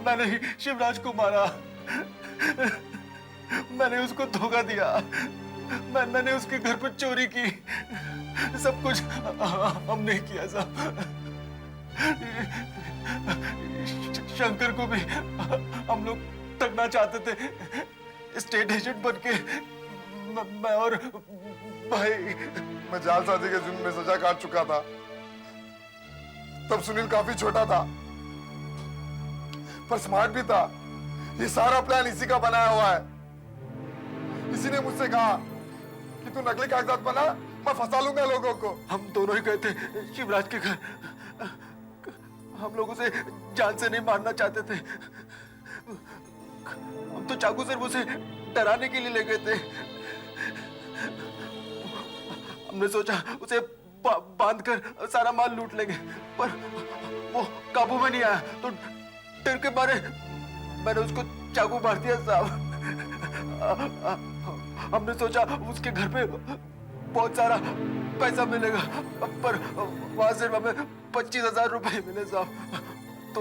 मैंने ही शिवराज को मारा, मैंने उसको धोखा दिया, मैंने उसके घर पर चोरी की, सब कुछ हमने किया साहब। शंकर को भी हम लोग ठगना चाहते थे, स्टेट एजेंट बनके। मैं और भाई, मैं जालसाजी के जुर्म में सजा काट चुका था। तब सुनील काफी छोटा था, पर स्मार्ट भी था। ये सारा प्लान इसी का बनाया हुआ है। इसी ने मुझसे कहा कि तू नकली कागजात बना, मैं फंसा लूंगा लोगों को। हम दोनों ही गए थे शिवराज के घर। हम लोग उसे जान से नहीं मारना चाहते थे, हम तो चाकू से उसे डराने के लिए ले गए थे। हमने सोचा उसे बांध कर सारा माल लूट लेंगे, पर वो काबू में नहीं आया, तो डर के मारे मैंने उसको चाकू मार दिया साहब। हमने सोचा उसके घर पे बहुत सारा पैसा मिलेगा, पर वहां से हमें 25,000 रुपए मिले साहब। तो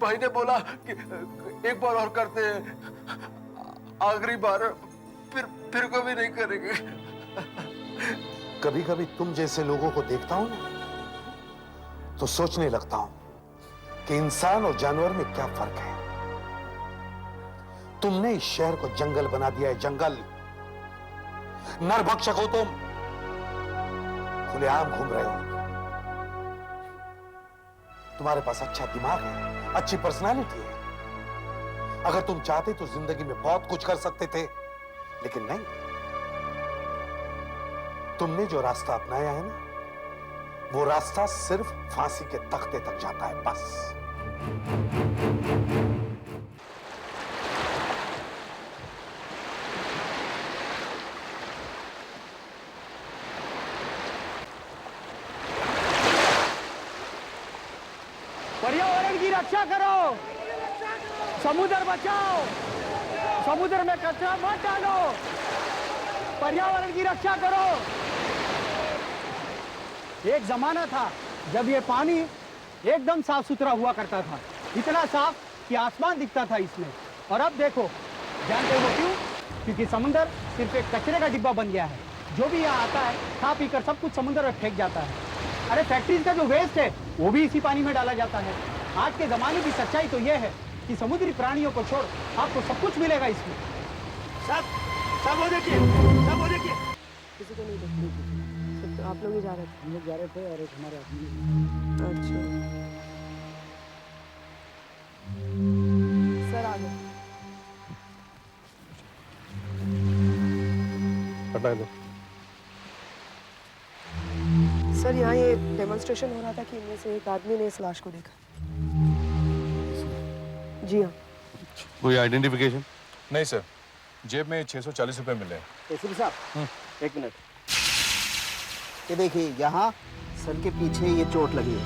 भाई ने बोला कि एक बार और करते हैं, आखिरी बार, फिर कभी नहीं करेंगे। कभी कभी तुम जैसे लोगों को देखता हूं ना, तो सोचने लगता हूं कि इंसान और जानवर में क्या फर्क है। तुमने इस शहर को जंगल बना दिया है, जंगल। नरभक्षक हो तुम, खुलेआम घूम रहे हो। तुम्हारे पास अच्छा दिमाग है, अच्छी पर्सनालिटी है। अगर तुम चाहते तो जिंदगी में बहुत कुछ कर सकते थे, लेकिन नहीं। तुमने जो रास्ता अपनाया है ना, वो रास्ता सिर्फ फांसी के तख्ते तक जाता है, बस। पर्यावरण की रक्षा करो, समुद्र बचाओ, समुद्र में कचरा मत डालो, पर्यावरण की रक्षा करो। एक जमाना था जब ये पानी एकदम साफ सुथरा हुआ करता था, इतना साफ कि आसमान दिखता था इसमें। और अब देखो, जानते हो क्यों? क्योंकि समुद्र सिर्फ एक कचरे का डिब्बा बन गया है। जो भी यहाँ आता है, खा पी कर सब कुछ समुद्र में फेंक जाता है। अरे फैक्ट्रीज का जो वेस्ट है, वो भी इसी पानी में डाला जाता है। आज के जमाने की सच्चाई तो ये है कि समुद्री प्राणियों को छोड़ आपको सब कुछ मिलेगा इसमें। सब वो देखिए, सब वो देखिए। किसी को नहीं देखिए, सब तो आप लोग ही जा रहे थे। हम लोग जा रहे थे और एक हमारे आदमी। अच्छा सर, आ गए। हटा दो सर, यहाँ ये डेमोन्स्ट्रेशन हो रहा था कि इनमें से एक आदमी ने इस लाश को देखा। जी हाँ। कोई आइडेंटिफिकेशन? नहीं सर, जेब में 640 रुपए मिले। एसीपी साहब, एक मिनट। ये देखिए, यहाँ सर के पीछे ये चोट लगी है,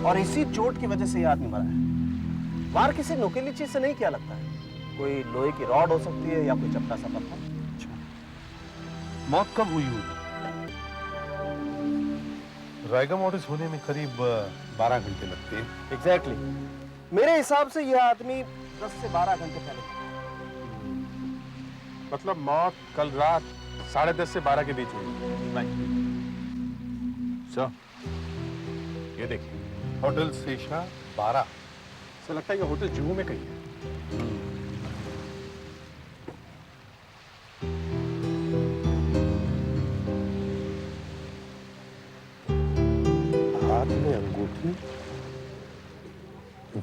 और इसी चोट की वजह से ये आदमी मरा है। वार किसी नुकीली चीज से नहीं किया लगता है। कोई लोहे की रॉड हो सकती है या कोई चपटा सा पत्थर। मौत कब हुई होगी? रायगा मोटिस होने में करीब 12 घंटे लगते हैं। एग्जैक्टली। मेरे हिसाब से यह आदमी 10 से 12 घंटे पहले। मतलब मौत कल रात 10:30 से 12 के बीच हुई। सर, ये देखिए, होटल शेषा 12। सर लगता है ये होटल जुहू में कहीं है।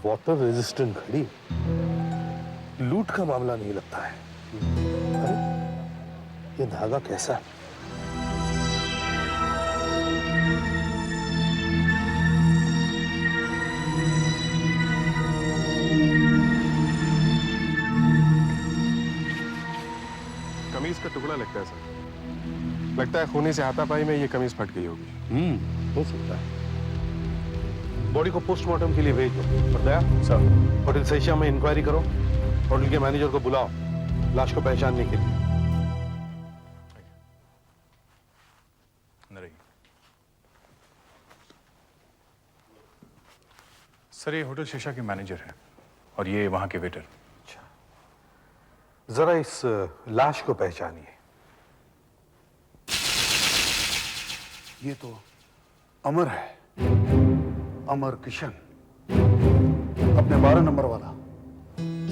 वाटर रेजिस्टेंट घड़ी, लूट का मामला नहीं लगता है। अरे ये धागा कैसा है? कमीज का टुकड़ा लगता है सर। लगता है खूनी से हाथापाई में ये कमीज फट गई होगी। हो सकता है। बॉडी को पोस्टमार्टम के लिए भेज दो। और दया सर, होटल सैशिया में इंक्वायरी करो, होटल के मैनेजर को बुलाओ लाश को पहचानने के लिए। सर ये होटल शीशा के मैनेजर हैं और ये वहां के वेटर। जरा इस लाश को पहचानिए। ये तो अमर है, अमर किशन, अपने 12 नंबर वाला।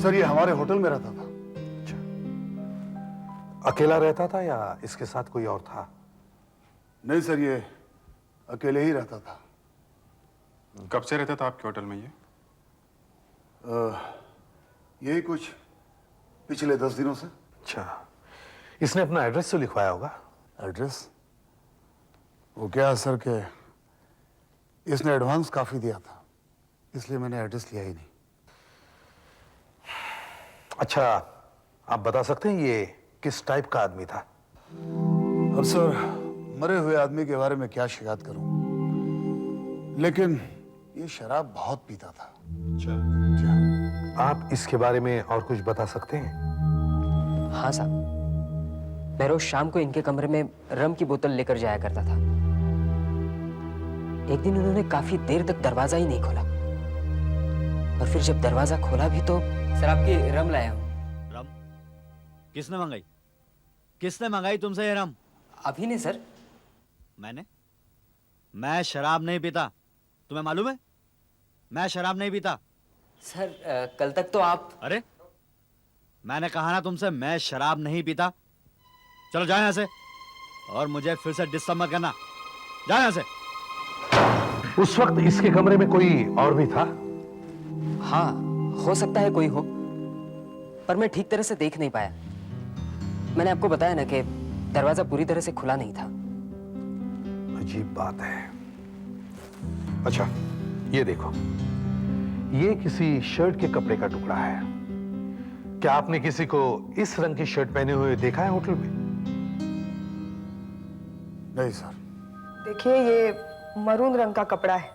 सर ये हमारे होटल में रहता था। अकेला रहता था या इसके साथ कोई और था? नहीं सर, ये अकेले ही रहता था। कब से रहता था आपके होटल में ये? यही कुछ पिछले 10 दिनों से। अच्छा, इसने अपना एड्रेस तो लिखवाया होगा? एड्रेस? वो क्या है सर के इसने एडवांस काफी दिया था, इसलिए मैंने एड्रेस लिया ही नहीं। अच्छा, आप बता सकते हैं ये किस टाइप का आदमी था? अब सर मरे हुए आदमी के बारे में क्या शिकायत करूं, लेकिन ये शराब बहुत पीता था। अच्छा, आप इसके बारे में और कुछ बता सकते हैं? हाँ साहब, मैं रोज शाम को इनके कमरे में रम की बोतल लेकर जाया करता था। एक दिन उन्होंने काफी देर तक दरवाजा ही नहीं खोला, और फिर जब दरवाजा खोला भी तो सर आपकी रम लाया हूँ। रम? किसने मंगाई? किसने मंगाई तुमसे ये रम? अभी ने सर। मैंने? मैं शराब नहीं पीता, तुम्हें मालूम है? मैं शराब नहीं पीता। सर कल तक तो आप। अरे मैंने कहा ना तुमसे, मैं शराब नहीं पीता। चलो जाओ यहाँ से, और मुझे फिर से डिस्टर्ब मत करना। जाओ यहाँ से। उस वक्त इसके कमरे में कोई और भी था? हाँ, हो सकता है कोई हो, पर मैं ठीक तरह से देख नहीं पाया। मैंने आपको बताया ना कि दरवाजा पूरी तरह से खुला नहीं था। अजीब बात है। अच्छा, ये देखो, ये किसी शर्ट के कपड़े का टुकड़ा है। क्या आपने किसी को इस रंग की शर्ट पहने हुए देखा है होटल में? नहीं सर। देखिए ये मरून रंग का कपड़ा है,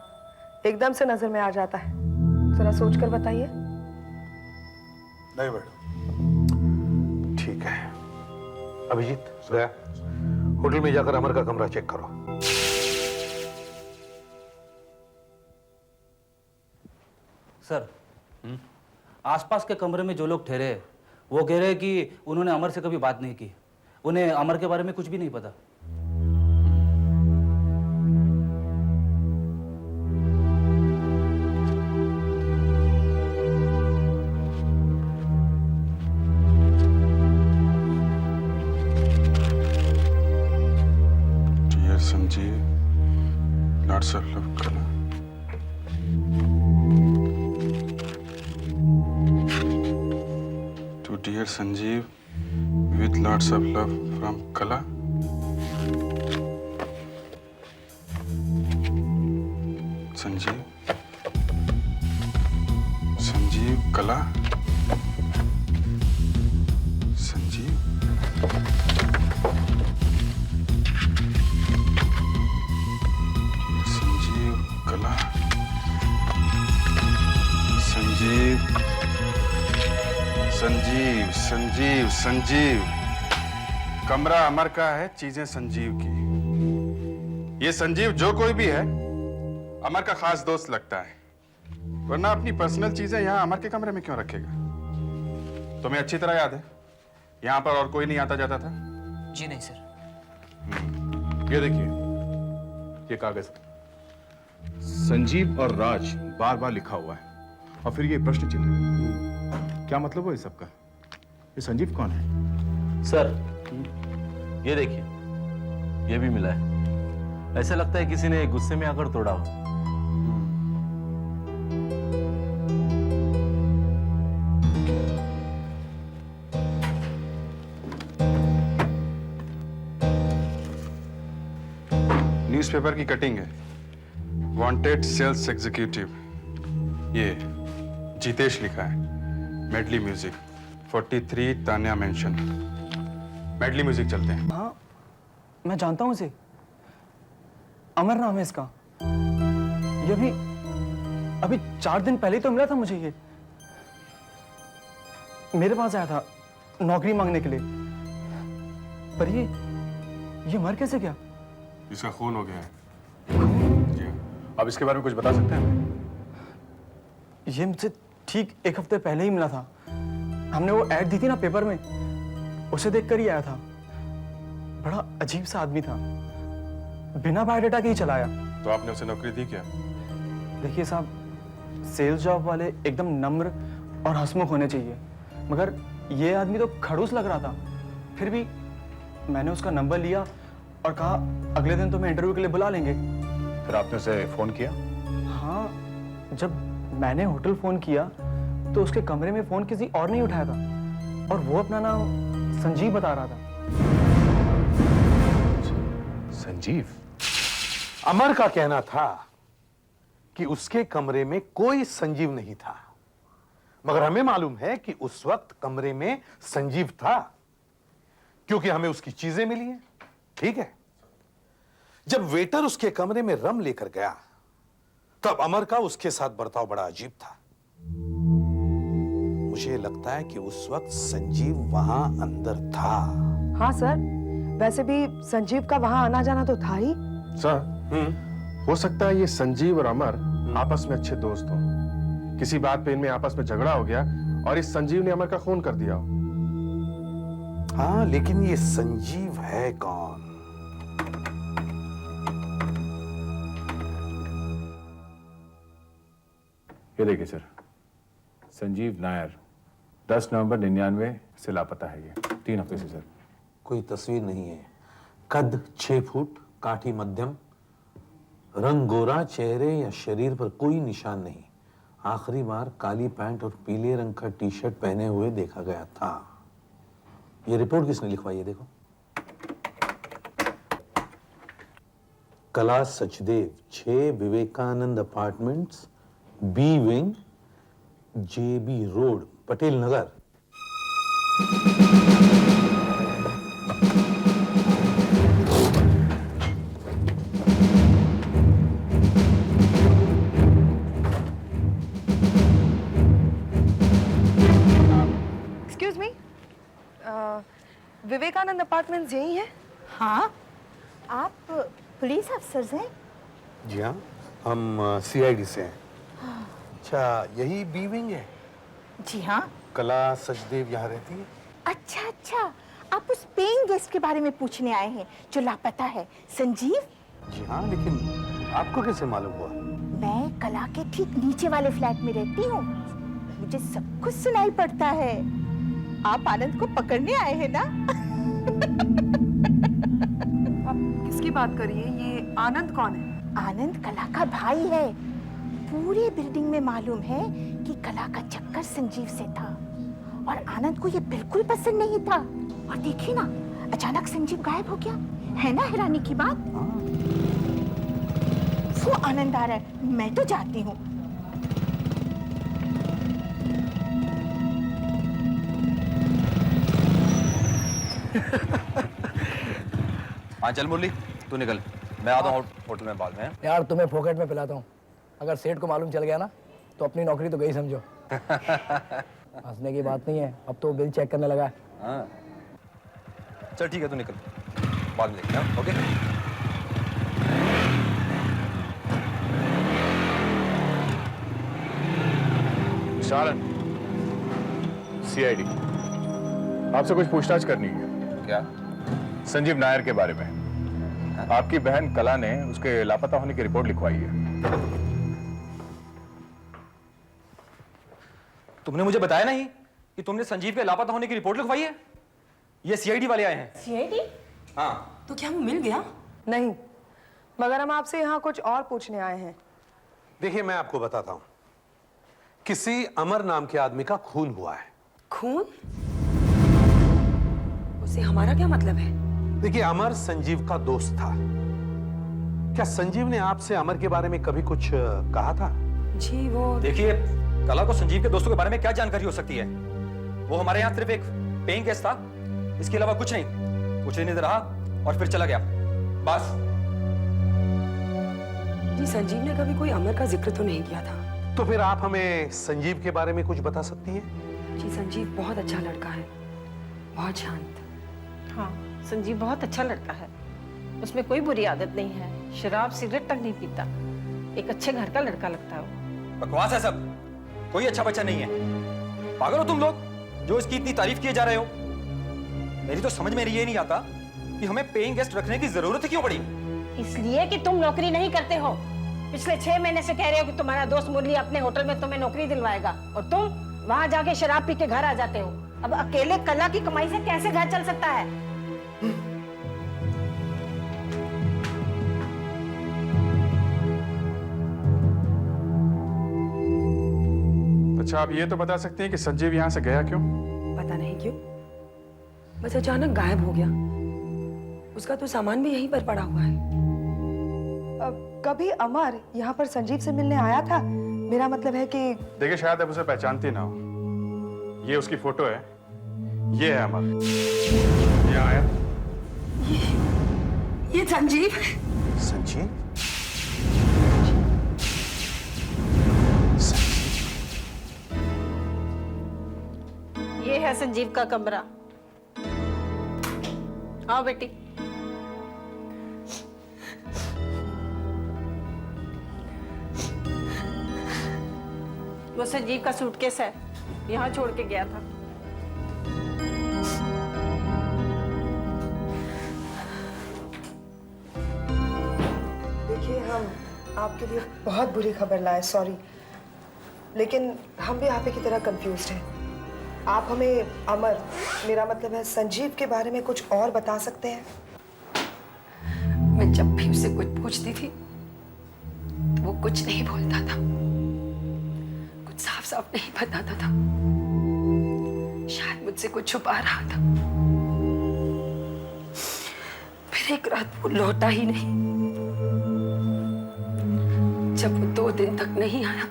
एकदम से नजर में आ जाता है। जरा सोचकर बताइए। नहीं मैडम। ठीक है, अभिजीत गया, होटल में जाकर अमर का कमरा चेक करो। सर, आसपास के कमरे में जो लोग ठहरे हैं, वो कह रहे हैं कि उन्होंने अमर से कभी बात नहीं की, उन्हें अमर के बारे में कुछ भी नहीं पता। Dear Sanjeev, lots of love Kala. To dear Sanjeev, with lots of love from Kala. Sanjeev, Sanjeev, Kala, Sanjeev. Sanjeev, Kala, Sanjeev. Sanjeev Sanjeev Sanjeev, कमरा अमर का है, चीजें संजीव की। ये संजीव जो कोई भी है अमर का खास दोस्त लगता है, वरना अपनी पर्सनल चीजें यहाँ अमर के कमरे में क्यों रखेगा? तुम्हें अच्छी तरह याद है यहाँ पर और कोई नहीं आता जाता था? जी नहीं सर। ये देखिए, ये कागज संजीव और राज बार बार लिखा हुआ है, और फिर ये प्रश्न चिन्ह। क्या मतलब है इस सबका? ये संजीव कौन है? सर, ये देखिए, ये भी मिला है। ऐसा लगता है किसी ने गुस्से में आकर तोड़ा हो। न्यूज़पेपर की कटिंग है। वांटेड सेल्स एग्जीक्यूटिव, ये जितेश लिखा है। Medley music, 43 Tanya mention. Medley music चलते हैं। हाँ, मैं जानता हूँ इसे। अमर नाम है इसका। ये अभी 4 दिन पहले ही तो मिला था मुझे ये। मेरे पास आया था नौकरी मांगने के लिए। पर ये मर कैसे गया? इसका खून हो गया है। जी हाँ। अब इसके बारे में कुछ बता सकते हैं? ये मुझसे ठीक 1 हफ्ते पहले ही मिला था। हमने वो ऐड दी थी ना पेपर में, उसे देखकर ही आया था। बड़ा अजीब सा आदमी था, बिना बायोडाटा के ही चला आया। तो आपने उसे नौकरी दी क्या? देखिए साहब, सेल्स जॉब वाले एकदम नम्र और हंसमुख होने चाहिए, मगर ये आदमी तो खड़ूस लग रहा था। फिर भी मैंने उसका नंबर लिया और कहा अगले दिन तुम्हें इंटरव्यू के लिए बुला लेंगे। फिर आपने उसे फोन किया? हाँ, जब मैंने होटल फोन किया तो उसके कमरे में फोन किसी और नहीं उठाया था, और वो अपना नाम संजीव बता रहा था। संजीव? अमर का कहना था कि उसके कमरे में कोई संजीव नहीं था, मगर हमें मालूम है कि उस वक्त कमरे में संजीव था, क्योंकि हमें उसकी चीजें मिली हैं। ठीक है, जब वेटर उसके कमरे में रम लेकर गया तब अमर का उसके साथ बर्ताव बड़ा अजीब था। मुझे लगता है कि उस वक्त संजीव वहां अंदर था। हाँ सर, वैसे भी संजीव का वहां आना जाना तो था ही। सर, हो सकता है ये संजीव और अमर आपस में अच्छे दोस्त हो। किसी बात पे इनमें आपस में झगड़ा हो गया और इस संजीव ने अमर का खून कर दिया। हाँ, लेकिन ये संजीव है कौन? ये देखिए सर, संजीव नायर, 10 नवंबर 99 से लापता है। ये 3 हफ्ते से सर। कोई तस्वीर नहीं है। कद 6 फुट, काठी मध्यम, रंग गोरा, चेहरे या शरीर पर कोई निशान नहीं। आखिरी बार काली पैंट और पीले रंग का टी शर्ट पहने हुए देखा गया था। ये रिपोर्ट किसने लिखवाई है? देखो, Kala Sachdev, 6 Vivekananda apartments, B wing, JB road, Patel Nagar. Excuse me, Vivekananda apartments यही है? हाँ। आप पुलिस अफसर हैं? जी हाँ, हम सीआईडी से हैं। अच्छा, यही बी विंग है? जी हाँ। कला सचदेव यहाँ रहती है? अच्छा अच्छा, आप उस पेइंग गेस्ट के बारे में पूछने आए हैं जो लापता है, संजीव? जी हाँ, लेकिन आपको कैसे मालूम हुआ? मैं कला के ठीक नीचे वाले फ्लैट में रहती हूँ, मुझे सब कुछ सुनाई पड़ता है। आप आनंद को पकड़ने आए हैं ना? आप किसकी बात करिए? ये आनंद कौन है? आनंद कला का भाई है। पूरी बिल्डिंग में मालूम है कि कला का चक्कर संजीव से था और आनंद को ये बिल्कुल पसंद नहीं था। और देखिए ना, अचानक संजीव गायब हो गया, है ना हैरानी की बात? वो आनंद आ रहा है, मैं तो जाती हूँ। हाँ चल मुरली, तू निकल, मैं आता हूँ होटल में बाद में। यार तुम्हें फोकट में पिलाता हूँ, अगर सेठ को मालूम चल गया ना तो अपनी नौकरी तो गई समझो। हंसने की बात नहीं है, अब तो बिल चेक करने लगा है। हाँ चल ठीक है, तू निकल, बाद में देखते हैं। ओके शालन, सीआईडी, आपसे कुछ पूछताछ करनी है। क्या? संजीव नायर के बारे में। आपकी बहन कला ने उसके लापता होने की रिपोर्ट लिखवाई है। तुमने मुझे बताया नहीं कि तुमने संजीव के लापता होने की रिपोर्ट लिखवाई है? ये सीआईडी वाले आए हैं। सीआईडी? हाँ। तो क्या वो मिल गया? नहीं, मगर हम आपसे यहाँ कुछ और पूछने आए हैं। देखिए, मैं आपको बताता हूँ, किसी अमर नाम के आदमी का खून हुआ है। खून? उससे हमारा क्या मतलब है? देखिए, अमर संजीव का दोस्त था, क्या संजीव ने आपसे अमर के बारे में कभी कुछ कहा था? जी वो देखिए, कला को संजीव के दोस्तों के बारे में क्या जानकारी हो सकती है? वो हमारे यहाँ सिर्फ एक पेइंग गेस्ट था, इसके अलावा कुछ नहीं। कुछ नहीं रहा और फिर चला गया, बस। जी संजीव ने कभी कोई अमर का जिक्र तो नहीं किया था। तो फिर आप हमें संजीव के बारे में कुछ बता सकती हैं? जी संजीव बहुत अच्छा लड़का है, बहुत शांत। हाँ, संजीव बहुत अच्छा लड़का है, उसमें कोई बुरी आदत नहीं है, शराब सिगरेट तक नहीं पीता, एक अच्छे घर का लड़का लगता है वो। बकवास है सब, कोई अच्छा बच्चा नहीं है। पागल हो तुम लोग जो इसकी इतनी तारीफ किए जा रहे हो। मेरी तो समझ में ये नहीं आता कि हमें पेइंग गेस्ट रखने की जरूरत क्यों पड़ी। इसलिए कि तुम नौकरी नहीं करते हो। पिछले 6 महीने से कह रहे हो कि तुम्हारा दोस्त मुरली अपने होटल में तुम्हें नौकरी दिलवाएगा और तुम वहां जाके शराब पी के घर आ जाते हो। अब अकेले कला की कमाई से कैसे घर चल सकता है? अच्छा, आप ये तो बता सकते हैं कि संजीव यहाँ से गया क्यों? पता नहीं क्यों, बस अचानक गायब हो गया। उसका तो सामान भी यहीं पर पड़ा हुआ है। कभी अमर यहाँ पर संजीव से मिलने आया था? मेरा मतलब है कि देखिए, शायद आप उसे पहचानती ना हो। ये उसकी फोटो है, ये है अमर। यहाँ आया। ये संजीव है। संजीव? ये है संजीव का कमरा। आओ बेटी। वो संजीव का सूटकेस है, यहाँ छोड़ के गया था। देखिए, हम आपके लिए बहुत बुरी खबर लाए, सॉरी, लेकिन हम भी आप ही की तरह कंफ्यूज्ड हैं। आप हमें अमर, मेरा मतलब है संजीव के बारे में कुछ और बता सकते हैं? मैं जब भी उससे कुछ पूछती थी तो वो कुछ नहीं बोलता था, कुछ साफ साफ नहीं बताता था। शायद मुझसे कुछ छुपा रहा था। फिर एक रात वो लौटा ही नहीं। जब वो 2 दिन तक नहीं आया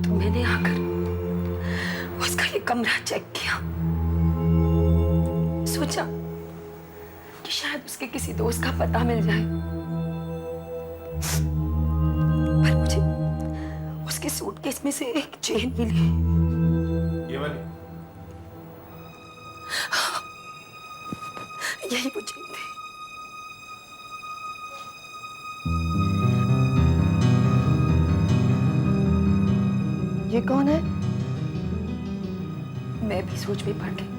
तो मैंने आकर उसका ये कमरा चेक किया। सोचा कि शायद उसके किसी दोस्त का पता मिल जाए, पर मुझे उसके सूटकेस में से एक चेन मिली। ये वाली? यही वो चेन थी। ये कौन है? मैं भी सोच में पड़ गई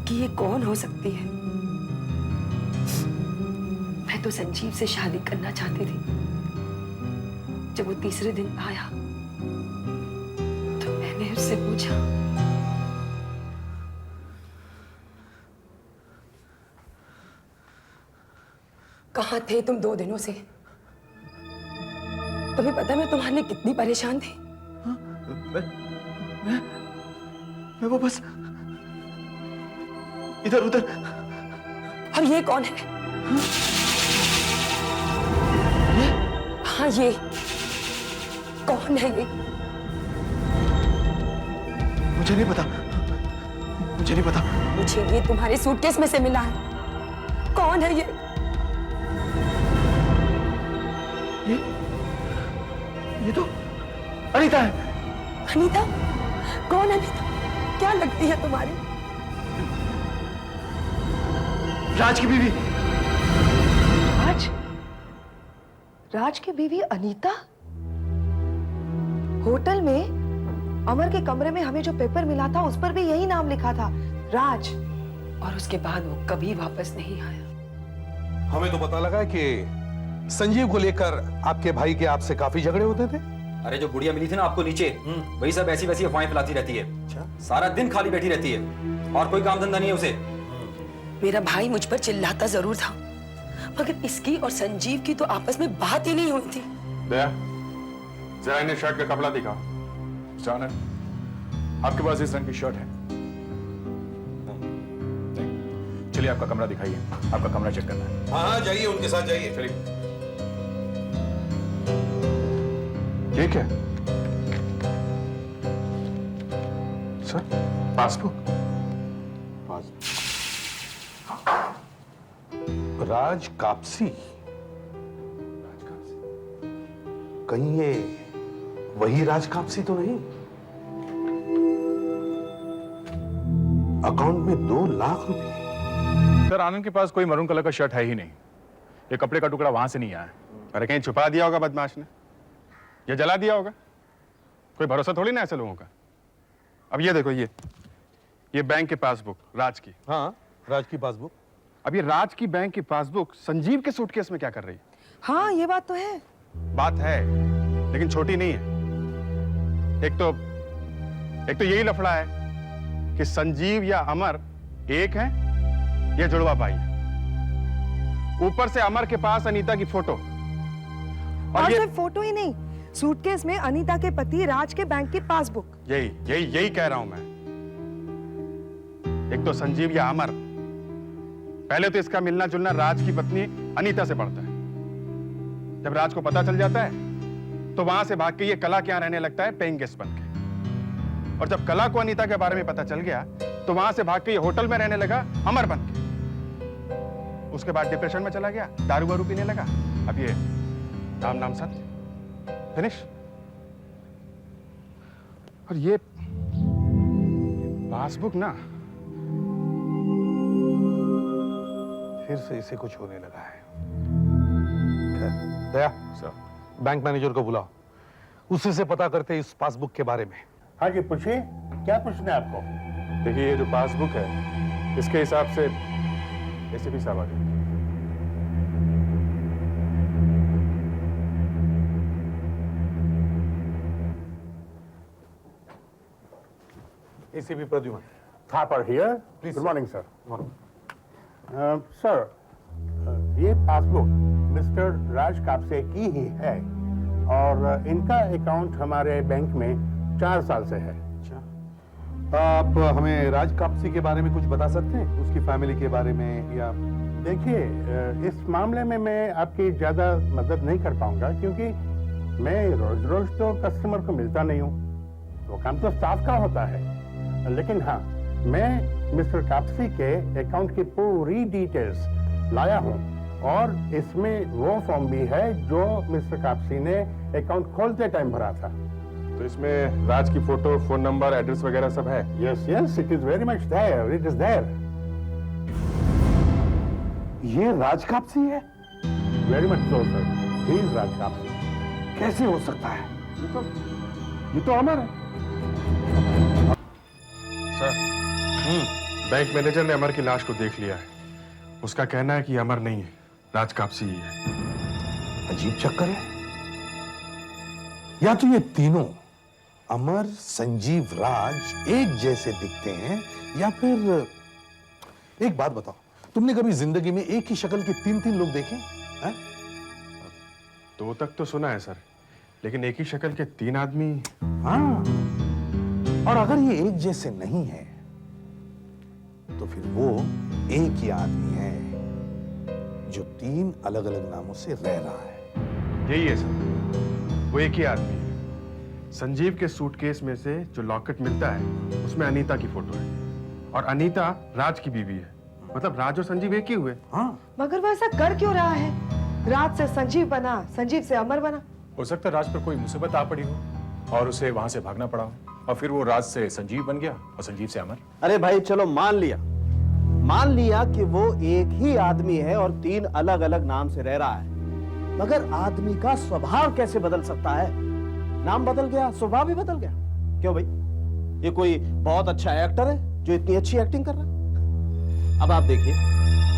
कि ये कौन हो सकती है। मैं तो संजीव से शादी करना चाहती थी। जब वो तीसरे दिन आया तो मैंने उससे पूछा, कहाँ थे तुम 2 दिनों से? तुम्हें पता है मैं तुम्हारे लिए कितनी परेशान थी? मैं वो बस इधर उधर। और ये कौन है? हाँ, ये कौन है? ये मुझे नहीं पता, मुझे नहीं पता। मुझे ये तुम्हारे सूटकेस में से मिला है। कौन है ये? ये तो अनीता है। अनीता? कौन अनीता? क्या लगती है तुम्हारी? राज की बीवी। राज? राज की बीवी अनीता? होटल में अमर के कमरे में हमें जो पेपर मिला था उस पर भी यही नाम लिखा था, राज। और उसके बाद वो कभी वापस नहीं आया। हमें तो पता लगा कि संजीव को लेकर आपके भाई के आपसे काफी झगड़े होते थे। अरे जो बुढ़िया मिली थी ना आपको नीचे, वही सब ऐसी वैसी अफवाहें फैलाती रहती है। सारा दिन खाली बैठी रहती है और कोई काम धंधा नहीं है उसे। मेरा भाई मुझ पर चिल्लाता जरूर था, मगर इसकी और संजीव की तो आपस में बात ही नहीं हुई थी। दया, जरा इन्हें शर्ट का कपड़ा दिखाओ। जानर, आपके पास इस रंग की शर्ट है? चलिए आपका कमरा दिखाइए, आपका कमरा चेक करना है। हाँ हाँ जाइए, उनके साथ जाइए। चलिए। ये क्या सर? पासबुक? राज कापसी? कहीं ये वही राज कापसी तो नहीं? अकाउंट में 2 लाख रुपए। सर आनंद के पास कोई मरून कलर का शर्ट है ही नहीं। ये कपड़े का टुकड़ा वहां से नहीं आया। अरे कहीं छुपा दिया होगा बदमाश ने, या जला दिया होगा। कोई भरोसा थोड़ी ना ऐसे लोगों का। अब ये देखो, ये बैंक की पासबुक राज की। हाँ, राज की पासबुक। अब ये राज की बैंक की पासबुक संजीव के सूटकेस में क्या कर रही है? हाँ, ये बात तो है। बात है, लेकिन छोटी नहीं है। एक तो यही लफड़ा है कि संजीव या अमर एक है, ये जुड़वा भाई है। ऊपर से अमर के पास अनीता की फोटो, और सिर्फ फोटो ही नहीं, सूटकेस में अनीता के पति राज के बैंक की पासबुक। यही कह रहा हूं मैं। एक तो संजीव या अमर, पहले तो इसका मिलना जुलना राज की पत्नी अनीता से पड़ता है। जब राज को पता चल जाता है तो वहां से भाग के ये कला के यहां रहने लगता है पेइंग गेस्ट बनके। और जब कला को अनीता के बारे में पता चल गया तो वहां से भाग के ये होटल में रहने लगा अमर बनके। उसके बाद डिप्रेशन में चला गया, दारू वारू पीने लगा। अब ये नाम सत्य, फिनिश। और ये पासबुक ना, फिर से इसे कुछ होने लगा है। दया सर, बैंक मैनेजर को बुलाओ, उसी से पता करते इस पासबुक के बारे में। हाँ जी, पूछिए, क्या पूछना है आपको? देखिए ये जो पासबुक है इसके हिसाब से एसीपी साहब आ गए। ACP Pradyuman. Thapar here. Good morning sir. Sir, ये पासबुक मिस्टर राज कापसे की ही है और इनका अकाउंट हमारे बैंक में 4 साल से है। आप हमें राज कापसी के बारे में कुछ बता सकते हैं, उसकी फैमिली के बारे में? या देखिए, इस मामले में मैं आपकी ज्यादा मदद नहीं कर पाऊंगा क्योंकि मैं रोज रोज तो कस्टमर को मिलता नहीं हूँ। वो काम तो स्टाफ का होता है। लेकिन हाँ, मैं मिस्टर कापसी के अकाउंट की पूरी डिटेल्स लाया हूँ और इसमें वो फॉर्म भी है जो मिस्टर कापसी ने अकाउंट खोलते टाइम भरा था। तो इसमें राज की फोटो, फोन नंबर, एड्रेस वगैरह सब है? Yes, it is very much there, it is there. ये राज कापसी है? Very much so sir, he is Raj Kapsi. कैसे हो सकता है? ये तो अमर है। सर, बैंक मैनेजर ने अमर की लाश को देख लिया है। उसका कहना है कि अमर नहीं है, राज कापसी ही है। अजीब चक्कर है। या तो ये तीनों अमर, संजीव, राज एक जैसे दिखते हैं, या फिर एक बात बताओ, तुमने कभी जिंदगी में एक ही शक्ल के 3 लोग देखे हैं? 2 तक तो सुना है सर, लेकिन एक ही शक्ल के 3 आदमी? हाँ, और अगर ये एक जैसे नहीं है तो फिर वो एक ही आदमी है जो 3 अलग अलग नामों से रह रहा है। यही है सर, वो एक ही आदमी है। संजीव के सूटकेस में से जो लॉकेट मिलता है उसमें अनीता की फोटो है, और अनीता राज की बीवी है। मतलब राज और संजीव एक ही हुए। हाँ, मगर वो ऐसा कर क्यों रहा है? राज से संजीव बना, संजीव से अमर बना। हो सकता है राज पर कोई मुसीबत आ पड़ी हो और उसे वहां से भागना पड़ा हो, और फिर वो राज से संजीव बन गया और संजीव से अमर। अरे भाई चलो मान लिया कि वो एक ही आदमी है और 3 अलग अलग नाम से रह रहा है, मगर आदमी का स्वभाव कैसे बदल सकता है? नाम बदल गया, स्वभाव भी बदल गया। क्यों भाई, ये कोई बहुत अच्छा एक्टर है जो इतनी अच्छी एक्टिंग कर रहा है? अब आप देखिए,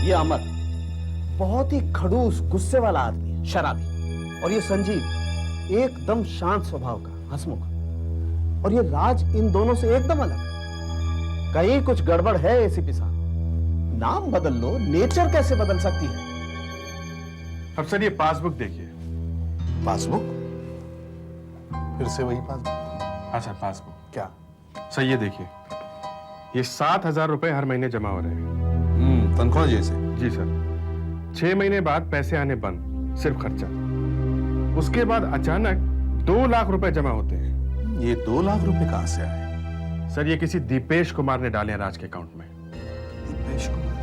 ये अमर बहुत ही खड़ूस, गुस्से वाला आदमी है, शराबी। और ये संजीव एकदम शांत स्वभाव का, हंसमुख। और ये राज इन दोनों से एकदम अलग। कहीं कुछ गड़बड़ है एसीपी साहब। नाम बदल लो, नेचर कैसे बदल सकती है? अब सर ये पासबुक देखिए। पासबुक? फिर से वही पासबुक? हाँ सर, पासबुक। क्या? सर ये देखिए, ये 7,000 रुपए हर महीने जमा हो रहे हैं। तनख्वाह जैसे? जी सर। 6 महीने बाद पैसे आने बंद, सिर्फ खर्चा। उसके बाद अचानक 2 लाख रुपए जमा होते हैं। ये 2 लाख रुपए कहां से आए? सर ये किसी दीपेश कुमार ने डाले हैं राज के अकाउंट में। दीपेश कुमार?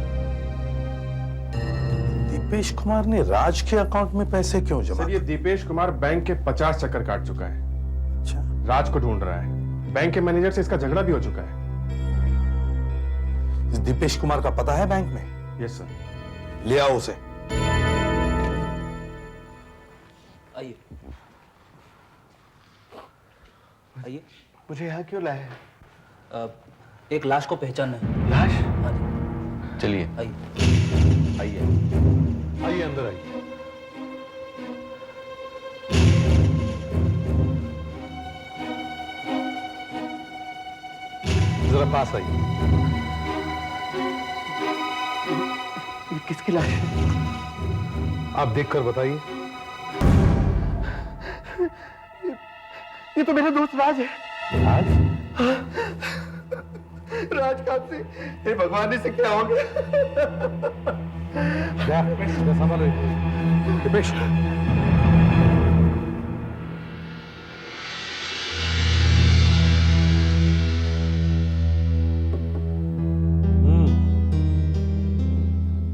दीपेश कुमार ने राज के अकाउंट में पैसे क्यों जमा? सर ये दीपेश कुमार बैंक के 50 चक्कर काट चुका है। अच्छा। राज को ढूंढ रहा है। बैंक के मैनेजर से इसका झगड़ा भी हो चुका है। इस दीपेश कुमार का पता है बैंक में? Yes sir. ले आओ उसे। आइए आइए। मुझे यहाँ क्यों लाए हैं? एक लाश को पहचानना है। लाश? हाँ जी। चलिए आइए आइए आइए अंदर आइए। जरा पास आइए। ये किसकी लाश है? आप देखकर बताइए। ये तो मेरा दोस्त राज है। राज? राज कापसी, हे भगवान इसे क्या हो गया? संभालो दीपेश।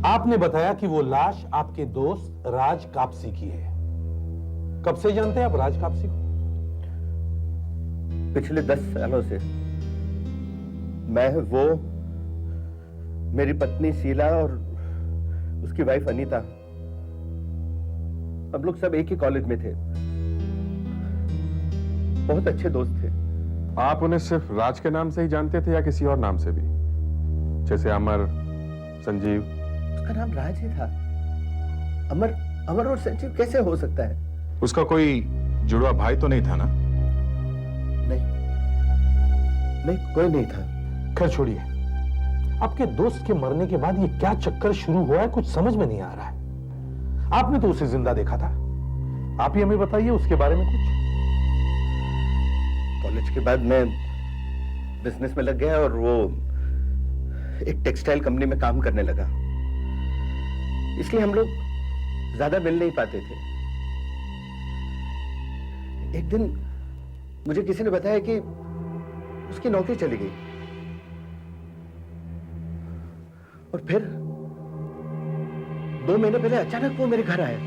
आपने बताया कि वो लाश आपके दोस्त राज कापसी की है। कब से जानते हैं आप राज कापसी को? पिछले 10 सालों से मैं, वो, मेरी पत्नी शीला और उसकी वाइफ अनीता, हम लोग सब एक ही कॉलेज में थे। बहुत अच्छे दोस्त थे। आप उन्हें सिर्फ राज के नाम से ही जानते थे या किसी और नाम से भी, जैसे अमर, संजीव? उसका नाम राज ही था। अमर, अमर और संजीव कैसे हो सकता है? उसका कोई जुड़वा भाई तो नहीं था ना? नहीं, कोई नहीं था। खैर छोड़िए, आपके दोस्त के मरने के बाद ये क्या चक्कर शुरू हुआ है, कुछ समझ में नहीं आ रहा है। आपने तो उसे जिंदा देखा था, आप ही हमें बताइए उसके बारे में कुछ। कॉलेज के बाद मैं बिजनेस में लग गया और वो एक टेक्सटाइल कंपनी में काम करने लगा, इसलिए हम लोग ज्यादा मिल नहीं पाते थे। एक दिन मुझे किसी ने बताया कि उसकी नौकरी चली गई, और फिर 2 महीने पहले अचानक वो मेरे घर आया।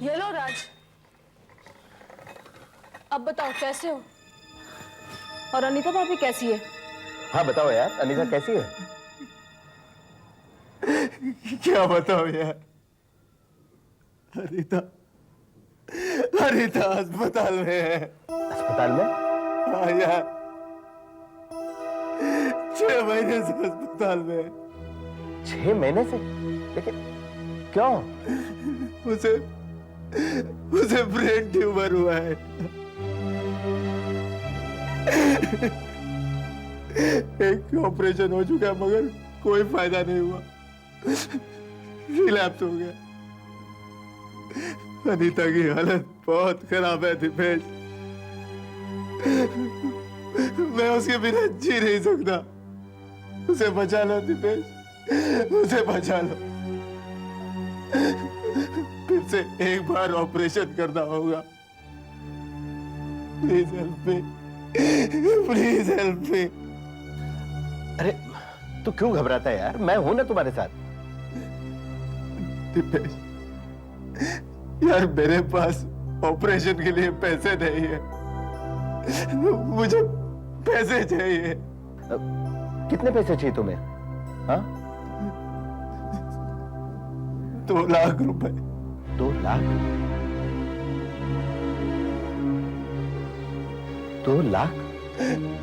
ये लो राज, अब बताओ कैसे हो? और अनीता भाभी कैसी है? हाँ बताओ यार, अनीता कैसी है? क्या बताओ यार, अनीता अस्पताल में है। अस्पताल में? हाँ यार, 6 महीने से अस्पताल में है। 6 महीने से? लेकिन क्यों? उसे ब्रेन ट्यूमर हुआ है। एक ऑपरेशन हो चुका है मगर कोई फायदा नहीं हुआ, रिलैप्स हो गया। अनीता की हालत बहुत खराब है दीपेश, मैं उसके बिना जी नहीं सकता। उसे बचा लो दीपेश, उसे बचा लो। फिर से एक बार ऑपरेशन करना होगा। Please help me, please help me. अरे तू क्यों घबराता है यार, मैं हूं ना तुम्हारे साथ। दीपेश यार, मेरे पास ऑपरेशन के लिए पैसे नहीं है, मुझे पैसे चाहिए। कितने पैसे चाहिए तुम्हें? हाँ? 2 लाख रुपए। 2 लाख? 2 लाख?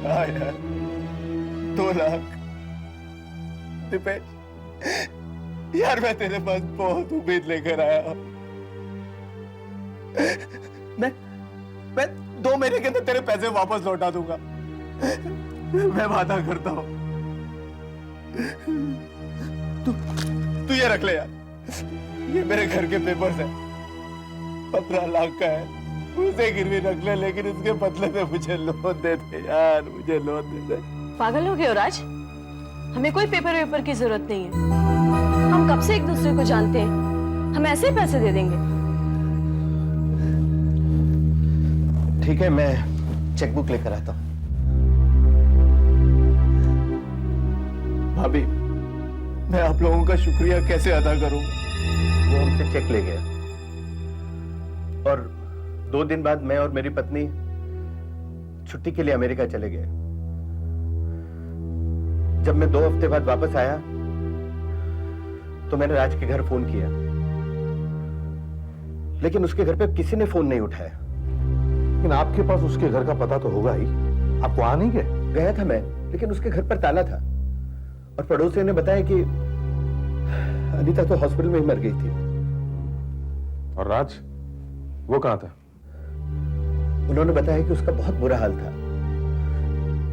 हाँ यार, 2 लाख। दीपेश यार, मैं तेरे पास बहुत उम्मीद लेकर आया हूं। मैं 2 महीने के अंदर तेरे पैसे वापस लौटा दूंगा, मैं वादा करता हूं। तू ये रख ले यार, ये मेरे घर के पेपर्स हैं, 15 लाख का है, उसे गिरवी रख ले, लेकिन उसके बदले में मुझे लोन दे दे यार, मुझे लोन दे दे। पागल हो गए हो राज? हमें कोई पेपर वेपर की जरूरत नहीं है। हम कब से एक दूसरे को जानते हैं, हम ऐसे ही पैसे दे देंगे। ठीक है, मैं चेकबुक लेकर आता हूं। भाभी, मैं आप लोगों का शुक्रिया कैसे अदा करूं? वो उनसे चेक ले गया और 2 दिन बाद मैं और मेरी पत्नी छुट्टी के लिए अमेरिका चले गए। जब मैं 2 हफ्ते बाद वापस आया तो मैंने राज के घर फोन किया, लेकिन उसके घर पे किसी ने फोन नहीं उठाया। लेकिन आपके पास उसके घर का पता तो होगा ही, आप वहां नहीं गए? गया था मैं, लेकिन उसके घर पर ताला था और पड़ोसियों ने बताया कि अनीता तो हॉस्पिटल में ही मर गई थी। और राज, वो कहां था? उन्होंने बताया कि उसका बहुत बुरा हाल था।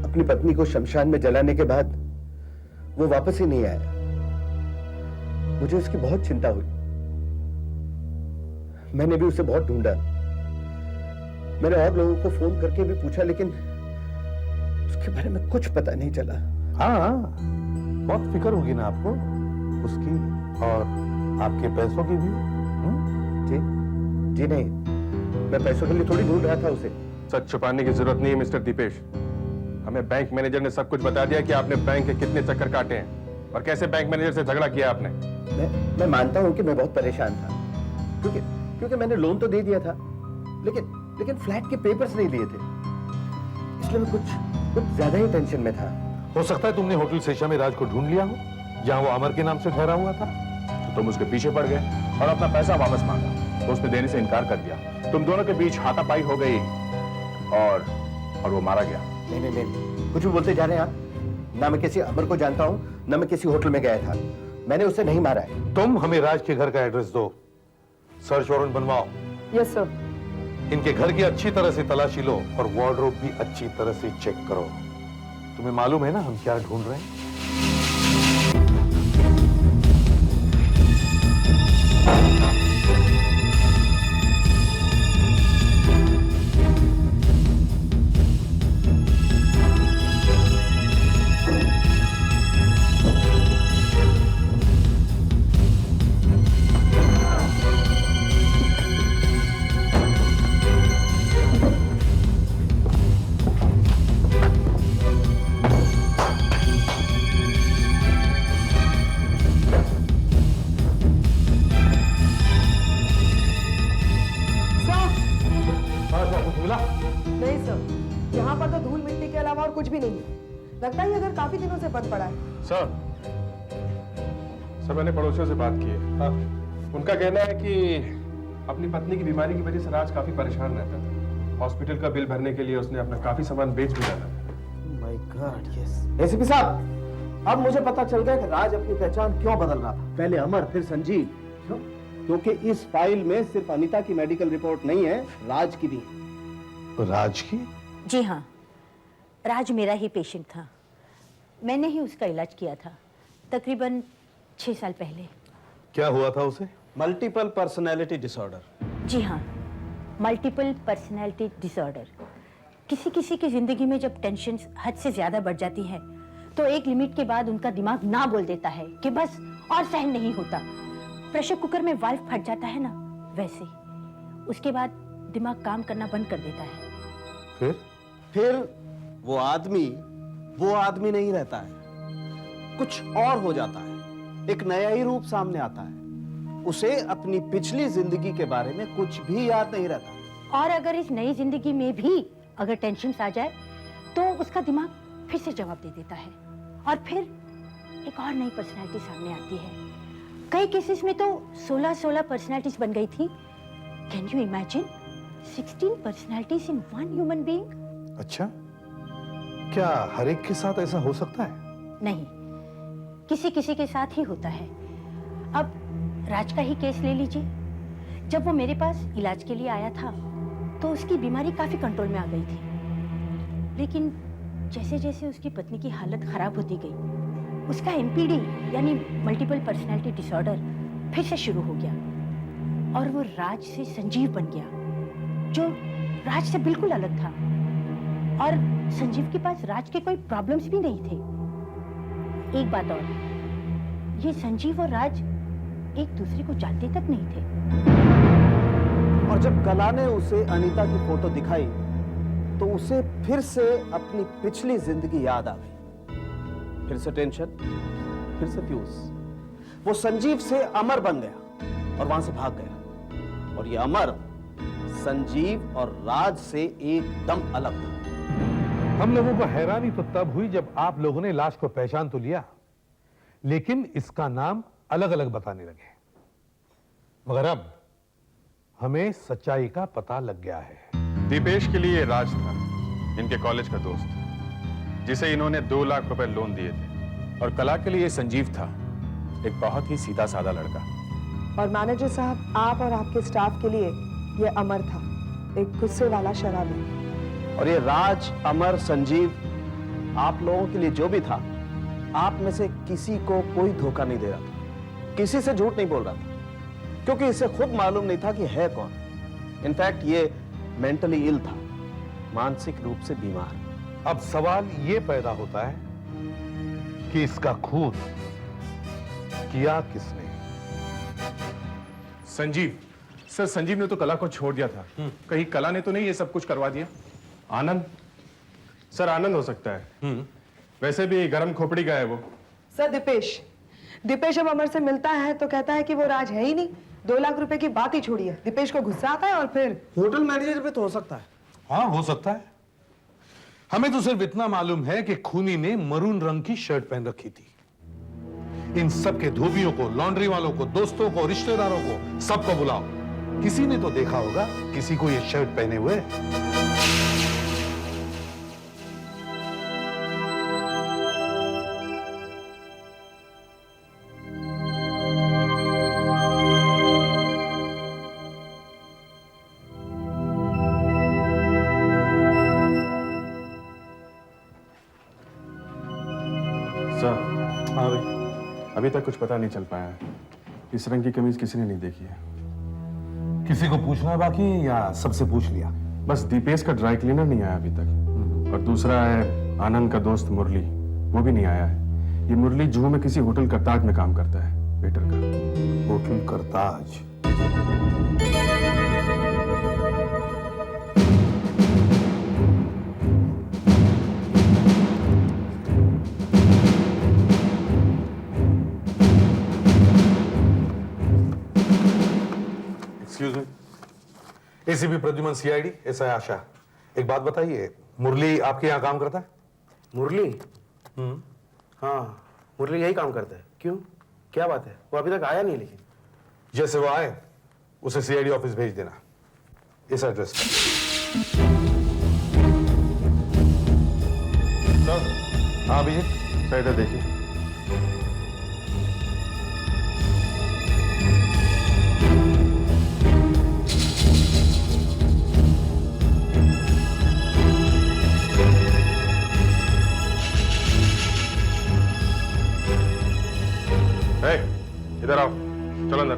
अपनी पत्नी को शमशान में जलाने के बाद वो वापस ही नहीं आया। मुझे उसकी बहुत चिंता हुई। मैंने भी उसे बहुत ढूंढा। मैंने और लोगों को फोन करके भी पूछा, लेकिन उसके बारे में कुछ पता नहीं चला। हाँ, बहुत फिक्र होगी ना आपको उसकी और आपके पैसों की भी। जी नहीं, मैं पैसों के लिए थोड़ी ढूंढ रहा था उसे। सच छुपाने की जरूरत नहीं है मिस्टर दीपेश। हमें बैंक मैनेजर ने सब कुछ बता दिया कि आपने बैंक के कितने चक्कर काटे हैं और कैसे बैंक मैनेजर से झगड़ा किया आपने। मैं मानता हूं कि मैं बहुत परेशान था, क्योंकि मैंने लोन तो दे दिया था, लेकिन फ्लैट के पेपर्स नहीं लिए थे। इसलिए मैं कुछ ज्यादा ही टेंशन में था। हो सकता है तुमने होटल सेशा में राज को ढूंढ लिया हो, जहां वो अमर के नाम से ठहरा हुआ था। तो तुम उसके पीछे पड़ गए और अपना पैसा वापस मांगा, तो उसने देने से इनकार कर दिया। तुम दोनों के बीच हाथापाई हो गई और वो मारा गया। नहीं, कुछ भी बोलते जा रहे हैं आप। ना मैं किसी अमर को जानता हूं, ना मैं किसी होटल में गया था। मैंने उसे नहीं मारा है। तुम हमें राज के घर का एड्रेस दो, सर्च वारंट बनवाओ। Yes sir. इनके घर की अच्छी तरह से तलाशी लो और वार्डरोब भी अच्छी तरह से चेक करो। तुम्हें मालूम है ना हम क्या ढूंढ रहे हैं? नहीं सर, यहाँ पर तो धूल मिट्टी के अलावा और कुछ भी नहीं है। लगता है ये घर काफी दिनों से बंद पड़ा है। सर, मैंने पड़ोसियों से बात की है। उनका कहना है कि अपनी पत्नी की बीमारी की वजह से राज काफी परेशान रहता था। हॉस्पिटल का बिल भरने के लिए उसने अपना काफी सामान बेच भी डाला। My God, yes. एसीपी साहब, अब मुझे पता चल गया कि राज अपनी पहचान क्यों बदल रहा था। पहले अमर, फिर संजीव। क्योंकि इस फाइल में सिर्फ अनीता की मेडिकल रिपोर्ट नहीं है, राज की भी। राज की? जी हाँ, राज मेरा ही पेशेंट था। मैंने ही उसका इलाज किया था तकरीबन 6 साल पहले। क्या हुआ था उसे? Multiple personality disorder. जी हाँ, मल्टीपल पर्सनैलिटी डिसऑर्डर। किसी किसी की जिंदगी में जब टेंशन हद से ज्यादा बढ़ जाती है तो एक लिमिट के बाद उनका दिमाग ना बोल देता है कि बस और सहन नहीं होता। प्रेशर कुकर में वाल्व फट जाता है ना, वैसे उसके बाद दिमाग काम करना बंद कर देता है। फिर वो आदमी नहीं रहता है, कुछ और हो जाता है। एक नया ही रूप सामने आता है। उसे अपनी पिछली जिंदगी के बारे में कुछ भी याद नहीं रहता। और अगर इस नई जिंदगी में भी अगर टेंशन आ जाए तो उसका दिमाग फिर से जवाब दे देता है और फिर एक और नई पर्सनैलिटी सामने आती है। कई केसेस में तो 16 पर्सनैलिटीज बन गई थी। Can you imagine 16 personalities in one human being? अच्छा, क्या हर एक के साथ ऐसा हो सकता है? नहीं, किसी किसी के साथ ही होता है। अब राज का ही केस ले लीजिए। जब वो मेरे पास इलाज के लिए आया था तो उसकी बीमारी काफी कंट्रोल में आ गई थी, लेकिन जैसे जैसे उसकी पत्नी की हालत खराब होती गई उसका MPD यानी मल्टीपल पर्सनैलिटी डिसऑर्डर फिर से शुरू हो गया और वो राज से संजीव बन गया, जो राज से बिल्कुल अलग था। और संजीव के पास राज के कोई प्रॉब्लम्स भी नहीं थे। एक बात और, ये संजीव और राज एक दूसरे को जानते तक नहीं थे। और जब कला ने उसे अनीता की फोटो दिखाई तो उसे फिर से अपनी पिछली जिंदगी याद आ गई। फिर से टेंशन, फिर से फ्यूज। वो संजीव से अमर बन गया और वहां से भाग गया। और ये अमर संजीव और राज से एकदम अलग था। हम लोगों को हैरानी तो तब हुई जब आप लोगों ने लाश को पहचान तो लिया, लेकिन इसका नाम अलग अलग बताने लगे। मगर अब हमें सच्चाई का पता लग गया है। दीपेश के लिए राज था, इनके कॉलेज का दोस्त, जिसे इन्होंने 2 लाख रुपए लोन दिए थे। और कला के लिए संजीव था, एक बहुत ही सीधा साधा लड़का। और मैनेजर साहब, आप और आपके स्टाफ के लिए ये अमर था, एक गुस्से वाला शराबी। और ये राज, अमर, संजीव, आप लोगों के लिए जो भी था, आप में से किसी को कोई धोखा नहीं दे रहा था, किसी से झूठ नहीं बोल रहा था, क्योंकि इसे खुद मालूम नहीं था कि है कौन। इनफैक्ट ये मेंटली इल था, मानसिक रूप से बीमार। अब सवाल ये पैदा होता है कि इसका खून किया किसने? संजीव। सर, संजीव ने तो कला को छोड़ दिया था। कहीं कला ने तो नहीं ये सब कुछ करवा दिया? आनंद? सर, आनंद हो सकता है। वैसे भी गरम खोपड़ी का है वो। सर, दीपेश अब अमर से मिलता है तो कहता है कि वो राज है ही नहीं। 2 लाख रुपए की बात ही छोड़िए, दीपेश को गुस्सा आता है और फिर होटल मैनेजर पे तो हो सकता है। हाँ, हो सकता है। हमें तो सिर्फ इतना मालूम है कि खूनी ने मरून रंग की शर्ट पहन रखी थी। इन सब के धोबियों को, लॉन्ड्री वालों को, दोस्तों को, रिश्तेदारों को, सबको बुलाओ। किसी ने तो देखा होगा किसी को ये शर्ट पहने हुए। सर, हाँ भाई, अभी तक कुछ पता नहीं चल पाया है। इस रंग की कमीज किसी ने नहीं देखी है। किसी को पूछना बाकी है या सबसे पूछ लिया? बस दीपेश का ड्राई क्लीनर नहीं आया अभी तक, और दूसरा है आनंद का दोस्त मुरली, वो भी नहीं आया है। ये मुरली जुहू में किसी होटल करताज में काम करता है, वेटर का। होटल करताज? Excuse me, ACP Pradyuman, CID, SI Asha. एक बात बताइए, मुरली आपके यहाँ काम करता है? मुरली? हाँ, मुरली यही काम करता है। क्यों, क्या बात है? वो अभी तक आया नहीं। लेकिन जैसे वो आए उसे सीआईडी ऑफिस भेज देना, इस एड्रेस पर। सर। हाँ अभिजीत, सर इधर देखिए। इधर आओ, चलो अंदर।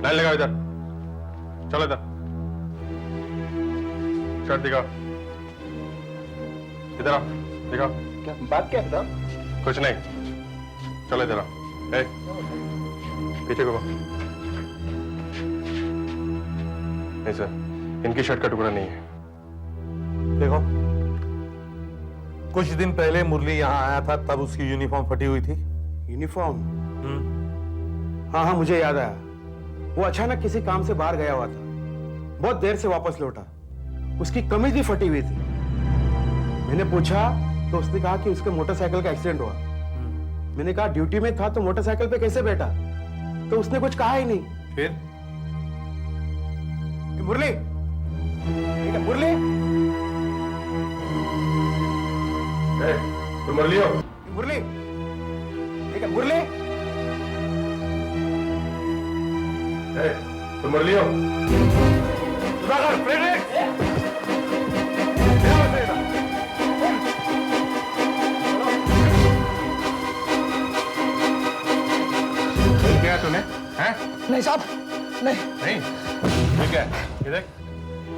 लाइन लगाओ इधर, चलो इधर। शर्ट दिखाओ, इधर आओ, दिखाओ। क्या बात, क्या था? कुछ नहीं, चलो इधर आओ। ए, पीछे को। नहीं सर, इनकी शर्ट का टुकड़ा नहीं है। देखो, कुछ दिन पहले मुरली यहाँ आया था, तब उसकी यूनिफॉर्म फटी हुई थी। यूनिफॉर्म? हाँ हाँ, मुझे याद आया। वो अचानक किसी काम से बाहर गया हुआ था, बहुत देर से वापस लौटा। उसकी कमीज भी फटी हुई थी। मैंने पूछा तो उसने कहा कि उसके मोटरसाइकिल का एक्सीडेंट हुआ। मैंने कहा ड्यूटी में था तो मोटरसाइकिल पे कैसे बैठा? तो उसने कुछ कहा ही नहीं। फिर मुरली, मुरली, तुम मुरली हो? मुरली, मुरली, तुम मुरली हो? क्या तूने? हैं? नहीं साहब, नहीं। नहीं? ठीक है, ये देख,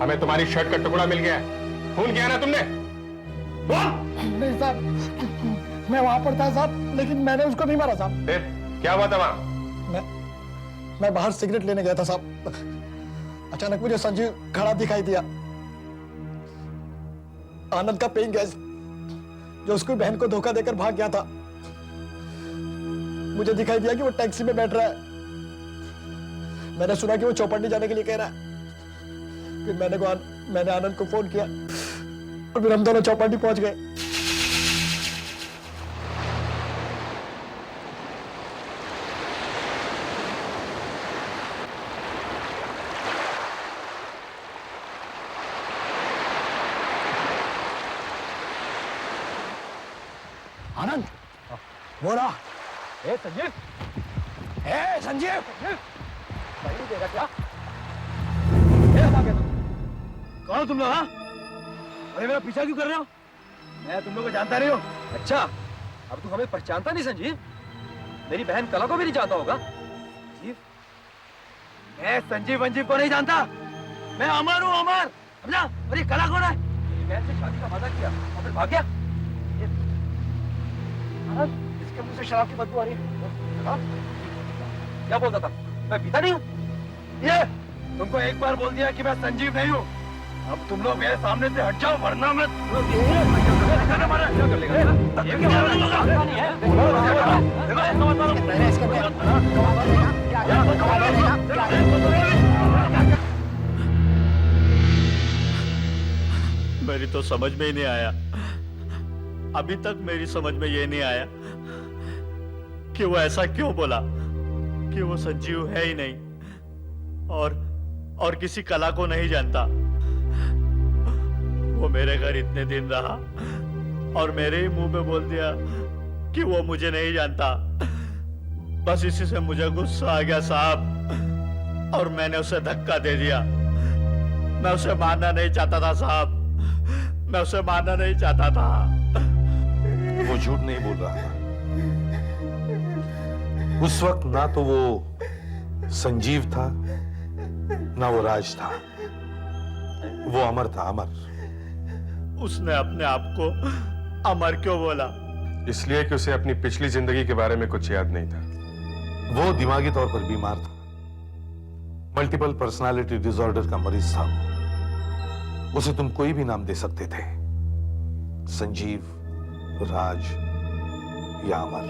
हमें तुम्हारी शर्ट का टुकड़ा मिल गया है। खून किया ना तुमने? बोल। नहीं साहब, मैं वहां पर था साहब, लेकिन मैंने उसको नहीं मारा साहब। फिर क्या हुआ था वहां? मैं बाहर सिगरेट लेने गया था साहब। अचानक मुझे संजीव खड़ा दिखाई दिया। आनंद का पेइंग गेस्ट जो उसकी बहन को धोखा देकर भाग गया था। मुझे दिखाई दिया कि वो टैक्सी में बैठ रहा है। मैंने सुना कि वो चौपाटी जाने के लिए कह रहा है। फिर मैंने आनंद को फोन किया और फिर हम दोनों चौपाटी पहुंच गए। आनंद, बोला। ए संजीव, ए संजीव, नहीं देगा क्या? कौन हो तुम लोग? हाँ, अरे मेरा पीछा क्यों कर रहे हो? मैं तुम लोग को जानता नहीं हूँ। अच्छा, अब तू हमें पहचानता नहीं संजीव? मेरी बहन कला को भी नहीं जानता होगा? संजीव? मैं संजीव वंजीव को नहीं जानता। मैं अमर हूँ, अमर। समझा? और ये कला कौन है? मेरी बहन से शादी का वादा किया और फिर भाग गया। इसके मुंह से शराब की बदबू आ रही है। क्या बोलता था? मैं पीता नहीं हूँ। ये तुमको एक बार बोल दिया कि मैं संजीव नहीं हूँ। अब तुम लोग मेरे सामने से हट जाओ, वरना मैं मेरी तो समझ में ही नहीं आया। अभी तक मेरी समझ में ये नहीं आया कि वो ऐसा क्यों बोला कि वो संजीव है ही नहीं और किसी कला को नहीं जानता। वो मेरे घर इतने दिन रहा और मेरे ही मुंह पे बोल दिया कि वो मुझे नहीं जानता। बस इसी से मुझे गुस्सा आ गया साहब, और मैंने उसे धक्का दे दिया। मैं उसे मारना नहीं चाहता था साहब, मैं उसे मारना नहीं चाहता था। वो झूठ नहीं बोल रहा था। उस वक्त ना तो वो संजीव था ना वो राज था, वो अमर था, अमर। उसने अपने आप को अमर क्यों बोला? इसलिए कि उसे अपनी पिछली जिंदगी के बारे में कुछ याद नहीं था। वो दिमागी तौर पर बीमार था, मल्टीपल पर्सनालिटी डिसऑर्डर का मरीज था। उसे तुम कोई भी नाम दे सकते थे, संजीव, राज या अमर।